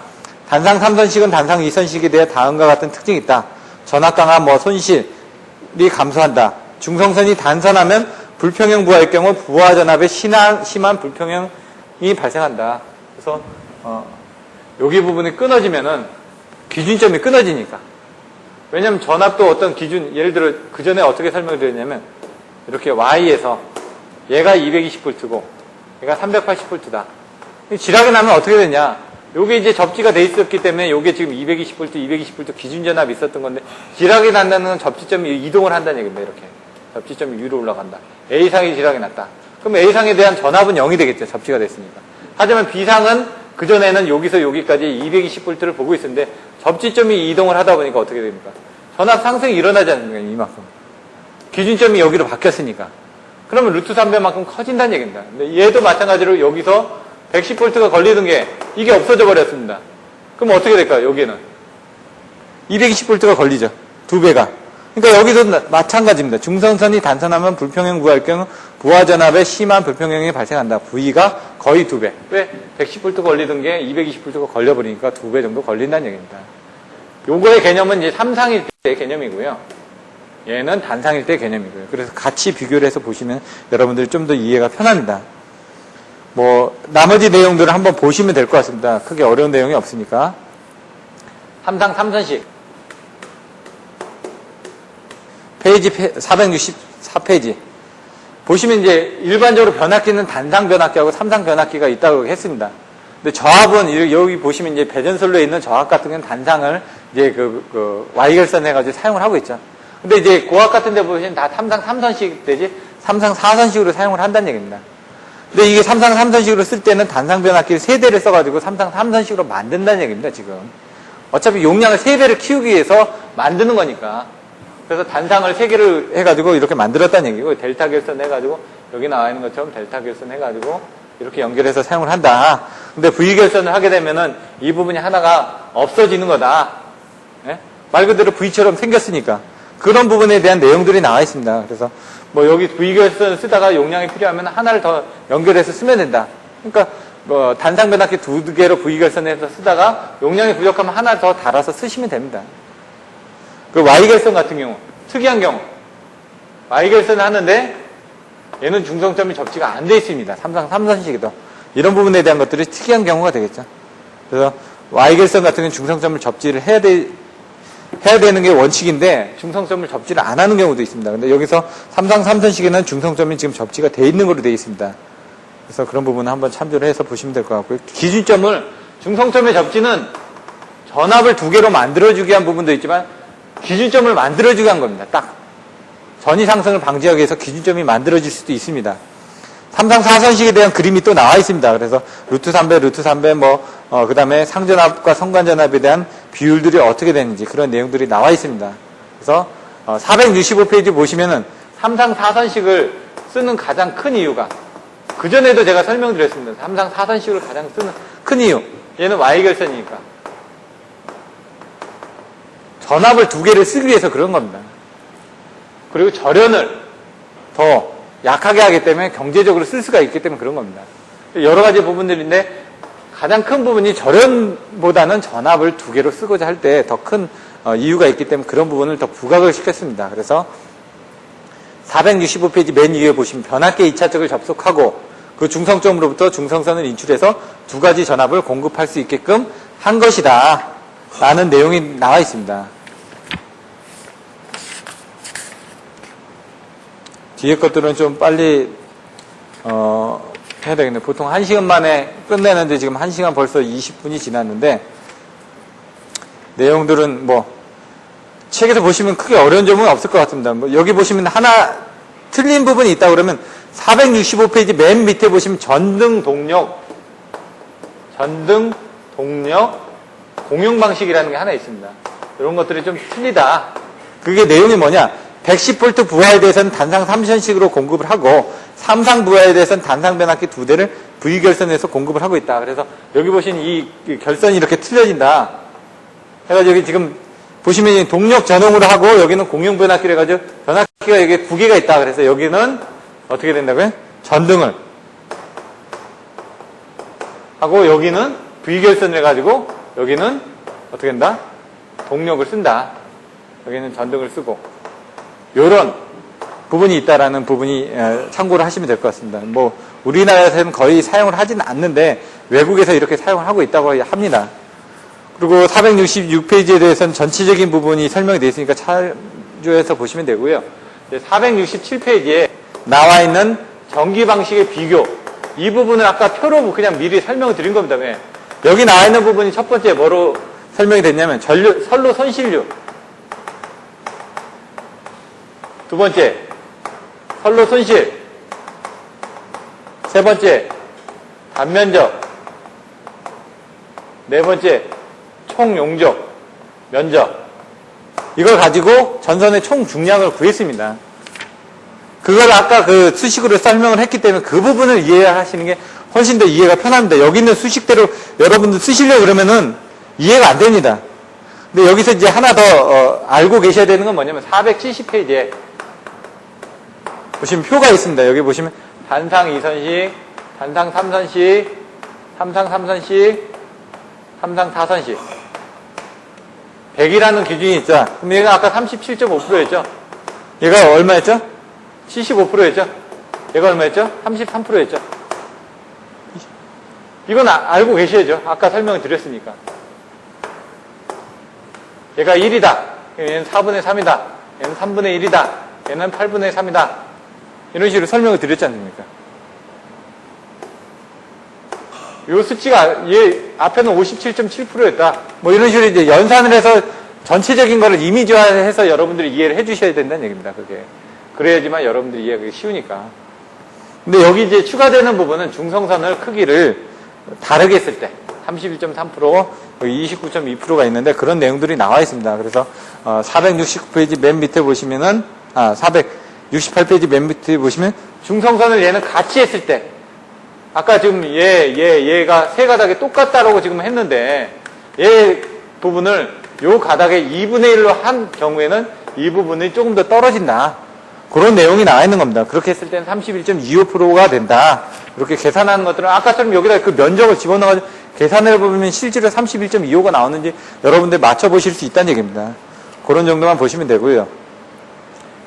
단상 3선식은 단상 2선식에 대해 다음과 같은 특징이 있다. 전압 강화, 손실이 감소한다. 중성선이 단선하면 불평형 부하일 경우 부하 전압에 심한 불평형이 발생한다. 그래서 여기 부분이 끊어지면은 기준점이 끊어지니까. 왜냐하면 전압도 어떤 기준, 예를 들어 그 전에 어떻게 설명드렸냐면 이렇게 Y에서 얘가 220V고 얘가 380V다. 지락이 나면 어떻게 되냐? 요게 이제 접지가 돼 있었기 때문에 요게 지금 220V, 220V 기준 전압이 있었던 건데 지락이 난다는 건 접지점이 이동을 한다는 얘기입니다. 이렇게. 접지점이 위로 올라간다. A상이 지락이 났다. 그럼 A상에 대한 전압은 0이 되겠죠. 접지가 됐으니까. 하지만 B상은 그전에는 여기서 여기까지 220V를 보고 있었는데 접지점이 이동을 하다 보니까 어떻게 됩니까? 전압 상승이 일어나지 않습니까? 이만큼. 기준점이 여기로 바뀌었으니까. 그러면 루트 3배만큼 커진다는 얘기입니다. 근데 얘도 마찬가지로 여기서 110V가 걸리던 게 이게 없어져 버렸습니다. 그럼 어떻게 될까요? 여기는 220V가 걸리죠. 2배가. 그러니까 여기도 마찬가지입니다. 중성선이 단선하면 불평형 부하일 경우 부하 전압에 심한 불평형이 발생한다. V가 거의 2배. 왜? 110V 걸리던 게 220V가 걸려버리니까 2배 정도 걸린다는 얘기입니다. 요거의 개념은 이제 3상일 때 개념이고요. 얘는 단상일 때 개념이고요. 그래서 같이 비교를 해서 보시면 여러분들이 좀 더 이해가 편합니다. 나머지 내용들을 한번 보시면 될 것 같습니다. 크게 어려운 내용이 없으니까. 3상 3선식. 페이지 464페이지. 보시면 이제 일반적으로 변압기는 단상 변압기하고 삼상 변압기가 있다고 했습니다. 근데 저압은 여기 보시면 이제 배전솔로에 있는 저압 같은 경우는 단상을 이제 Y결선 해가지고 사용을 하고 있죠. 근데 이제 고압 같은 데 보시면 다 삼상 3선식 되지, 삼상 4선식으로 사용을 한다는 얘기입니다. 근데 이게 삼상 3선식으로 쓸 때는 단상 변압기를 3대를 써가지고 삼상 3선식으로 만든다는 얘기입니다, 지금. 어차피 용량을 3배를 키우기 위해서 만드는 거니까. 그래서 단상을 3개를 해가지고 이렇게 만들었다는 얘기고, 델타 결선 해가지고, 여기 나와 있는 것처럼 델타 결선 해가지고, 이렇게 연결해서 사용을 한다. 근데 V 결선을 하게 되면은 이 부분이 하나가 없어지는 거다. 예? 말 그대로 V처럼 생겼으니까. 그런 부분에 대한 내용들이 나와 있습니다. 그래서 뭐 여기 V 결선을 쓰다가 용량이 필요하면 하나를 더 연결해서 쓰면 된다. 그러니까 뭐 단상 변압기 2개로 V 결선해서 쓰다가 용량이 부족하면 하나 더 달아서 쓰시면 됩니다. 그 Y 결선 같은 경우, 특이한 경우, Y 결선을 하는데 얘는 중성점이 접지가 안 돼 있습니다. 삼상 3선식이도. 이런 부분에 대한 것들이 특이한 경우가 되겠죠. 그래서 Y 결선 같은 경우는 중성점을 접지를 해야 되는 게 원칙인데 중성점을 접지를 안 하는 경우도 있습니다. 근데 여기서 삼상 3선식에는 중성점이 지금 접지가 돼 있는 걸로 되어 있습니다. 그래서 그런 부분은 한번 참조를 해서 보시면 될 것 같고요. 기준점을, 중성점의 접지는 전압을 2개로 만들어주기 위한 부분도 있지만 기준점을 만들어주기 위한 겁니다. 딱. 전위 상승을 방지하기 위해서 기준점이 만들어질 수도 있습니다. 삼상 4선식에 대한 그림이 또 나와 있습니다. 그래서 루트 3배, 그 다음에 상전압과 성관전압에 대한 비율들이 어떻게 되는지 그런 내용들이 나와 있습니다. 그래서 465페이지 보시면은 삼상 4선식을 쓰는 가장 큰 이유가, 그전에도 제가 설명드렸습니다. 삼상 4선식을 가장 쓰는 큰 이유, 얘는 Y결선이니까 전압을 2개를 쓰기 위해서 그런 겁니다. 그리고 절연을 더 약하게 하기 때문에 경제적으로 쓸 수가 있기 때문에 그런 겁니다. 여러 가지 부분들인데 가장 큰 부분이 절연보다는 전압을 2개로 쓰고자 할 때 더 큰 이유가 있기 때문에 그런 부분을 더 부각을 시켰습니다. 그래서 465페이지 맨 위에 보시면 변압기 2차적을 접속하고 그 중성점으로부터 중성선을 인출해서 2가지 전압을 공급할 수 있게끔 한 것이다 라는 내용이 나와 있습니다. 뒤에 것들은 좀 빨리 해야 되겠네. 보통 1시간 만에 끝내는데 지금 1시간 벌써 20분이 지났는데 내용들은 뭐 책에서 보시면 크게 어려운 점은 없을 것 같습니다. 뭐 여기 보시면 하나 틀린 부분이 있다 그러면 465페이지 맨 밑에 보시면 전등 동력 공용 방식이라는 게 하나 있습니다. 이런 것들이 좀 틀리다. 그게 내용이 뭐냐? 110V 부하에 대해서는 단상 3선식으로 공급을 하고 삼상 부하에 대해서는 단상 변압기 2대를 V결선에서 공급을 하고 있다. 그래서 여기 보시면 이 결선이 이렇게 틀려진다. 해가지고 여기 지금 보시면 동력 전용으로 하고 여기는 공용 변압기를 해가지고 변압기가 여기 2개가 있다. 그래서 여기는 어떻게 된다고요? 전등을 하고 여기는 V결선을 해가지고 여기는 어떻게 된다? 동력을 쓴다. 여기는 전등을 쓰고 이런 부분이 있다라는 부분이 참고를 하시면 될 것 같습니다. 뭐 우리나라에서는 거의 사용을 하지는 않는데 외국에서 이렇게 사용을 하고 있다고 합니다. 그리고 466페이지에 대해서는 전체적인 부분이 설명이 되어 있으니까 참조해서 보시면 되고요. 467페이지에 나와 있는 전기 방식의 비교, 이 부분을 아까 표로 그냥 미리 설명을 드린 겁니다. 왜? 여기 나와 있는 부분이 첫 번째 뭐로 설명이 됐냐면 선로 손실류, 두 번째 선로 손실, 세 번째 단면적, 네 번째 총 용적, 면적. 이걸 가지고 전선의 총 중량을 구했습니다. 그걸 아까 그 수식으로 설명을 했기 때문에 그 부분을 이해하시는 게 훨씬 더 이해가 편합니다. 여기 있는 수식대로 여러분들 쓰시려고 그러면은 이해가 안 됩니다. 근데 여기서 이제 하나 더 알고 계셔야 되는 건 뭐냐면 470페이지에 보시면 표가 있습니다. 여기 보시면 단상 2선식, 단상 3선식, 삼상 3선식, 삼상 4선식. 100이라는 기준이 있죠. 그럼 얘가 아까 37.5%였죠? 얘가 얼마였죠? 75%였죠? 얘가 얼마였죠? 33%였죠? 이건 알고 계셔야죠. 아까 설명을 드렸으니까. 얘가 1이다. 얘는 4분의 3이다. 얘는 3분의 1이다. 얘는 8분의 3이다. 이런 식으로 설명을 드렸지 않습니까? 요 수치가 얘 앞에는 57.7%였다. 뭐 이런 식으로 이제 연산을 해서 전체적인 거를 이미지화해서 여러분들이 이해를 해주셔야 된다는 얘기입니다. 그게 그래야지만 여러분들이 이해하기 쉬우니까. 근데 여기 이제 추가되는 부분은 중성선을 크기를 다르게 했을 때 31.3%, 29.2%가 있는데 그런 내용들이 나와 있습니다. 그래서 469페이지 맨 밑에 보시면은 468페이지 맨 밑에 보시면 중성선을 얘는 같이 했을 때 아까 지금 얘가 세 가닥이 똑같다라고 지금 했는데 얘 부분을 요 가닥의 2분의 1로 한 경우에는 이 부분이 조금 더 떨어진다. 그런 내용이 나와 있는 겁니다. 그렇게 했을 때는 31.25%가 된다. 이렇게 계산하는 것들은 아까처럼 여기다 그 면적을 집어넣어가지고 계산해 보면 실제로 31.25가 나오는지 여러분들 맞춰보실 수 있다는 얘기입니다. 그런 정도만 보시면 되고요.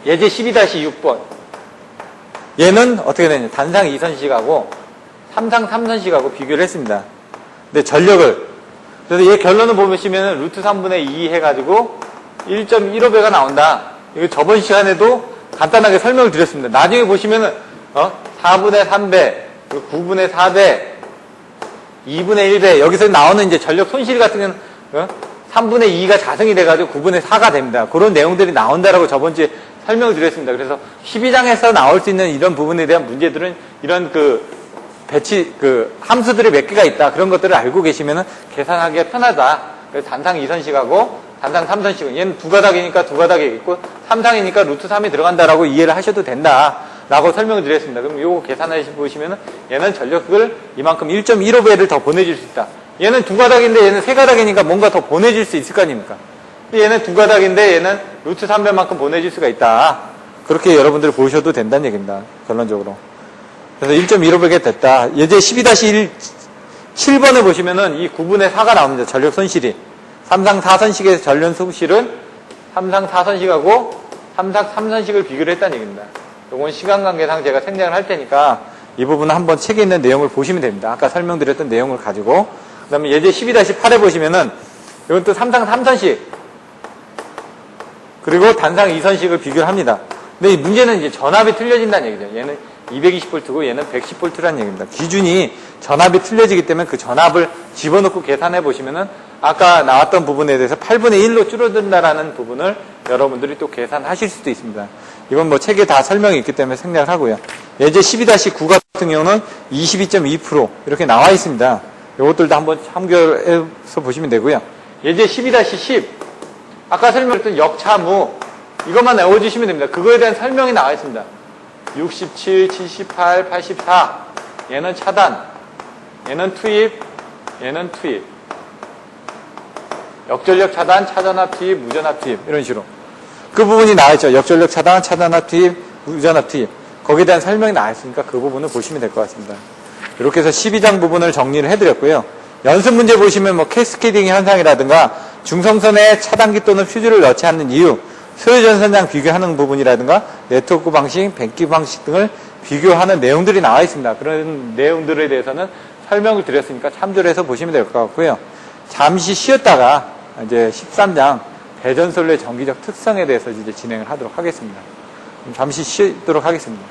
예제 12-6번. 얘는 어떻게 되냐. 단상 2선식하고 삼상 3선식하고 비교를 했습니다. 근데 전력을. 그래서 얘 결론을 보시면 루트 3분의 2 해가지고 1.15배가 나온다. 이거 저번 시간에도 간단하게 설명을 드렸습니다. 나중에 보시면은 4분의 3배, 9분의 4배, 2분의 1배 여기서 나오는 이제 전력 손실 같은 경우는 3분의 2가 자승이 돼가지고 9분의 4가 됩니다. 그런 내용들이 나온다라고 저번 주에 설명을 드렸습니다. 그래서 12장에서 나올 수 있는 이런 부분에 대한 문제들은 이런 함수들이 몇 개가 있다. 그런 것들을 알고 계시면은 계산하기가 편하다. 그래서 단상 2선식하고 단상 3선식은 얘는 두 가닥이니까 두 가닥이 있고 3상이니까 루트 3이 들어간다라고 이해를 하셔도 된다라고 설명을 드렸습니다. 그럼 요거 계산해 보시면은 얘는 전력을 이만큼 1.15배를 더 보내줄 수 있다. 얘는 두 가닥인데 얘는 세 가닥이니까 뭔가 더 보내줄 수 있을 거 아닙니까? 얘는 두 가닥인데 얘는 루트 3배만큼 보내줄 수가 있다. 그렇게 여러분들 보셔도 된다는 얘기입니다. 결론적으로. 그래서 1.15배가 됐다. 예제 12-1 7번에 보시면은 이 9분의 4가 나옵니다. 전력 손실이. 3상 4선식의 전력 손실은 3상 4선식하고 3상 3선식을 비교를 했다는 얘기입니다. 이건 시간 관계상 제가 생략을 할 테니까 이 부분은 한번 책에 있는 내용을 보시면 됩니다. 아까 설명드렸던 내용을 가지고. 그 다음에 예제 12-8에 보시면은 이건 또 3상 3선식 그리고 단상 2선식을 비교를 합니다. 근데 이 문제는 이제 전압이 틀려진다는 얘기죠. 얘는 220V고 얘는 110V라는 얘기입니다. 기준이 전압이 틀려지기 때문에 그 전압을 집어넣고 계산해 보시면은 아까 나왔던 부분에 대해서 8분의 1로 줄어든다라는 부분을 여러분들이 또 계산하실 수도 있습니다. 이건 뭐 책에 다 설명이 있기 때문에 생략을 하고요. 예제 12-9 같은 경우는 22.2% 이렇게 나와 있습니다. 이것들도 한번 참고해서 보시면 되고요. 예제 12-10 아까 설명했던 역차무 이것만 외워주시면 됩니다. 그거에 대한 설명이 나와 있습니다. 67, 78, 84 얘는 차단, 얘는 투입, 얘는 투입. 역전력 차단, 차전압 투입, 무전압 투입 이런 식으로 그 부분이 나와 있죠. 역전력 차단, 차전압 투입, 무전압 투입 거기에 대한 설명이 나와 있으니까 그 부분을 보시면 될 것 같습니다. 이렇게 해서 12장 부분을 정리를 해드렸고요. 연습 문제 보시면 뭐 캐스케이딩 현상이라든가 중성선에 차단기 또는 퓨즈를 넣지 않는 이유, 소유전선장 비교하는 부분이라든가 네트워크 방식, 밴기 방식 등을 비교하는 내용들이 나와 있습니다. 그런 내용들에 대해서는 설명을 드렸으니까 참조를 해서 보시면 될 것 같고요. 잠시 쉬었다가 이제 13장 배전솔로의 정기적 특성에 대해서 이제 진행을 하도록 하겠습니다. 잠시 쉬도록 하겠습니다.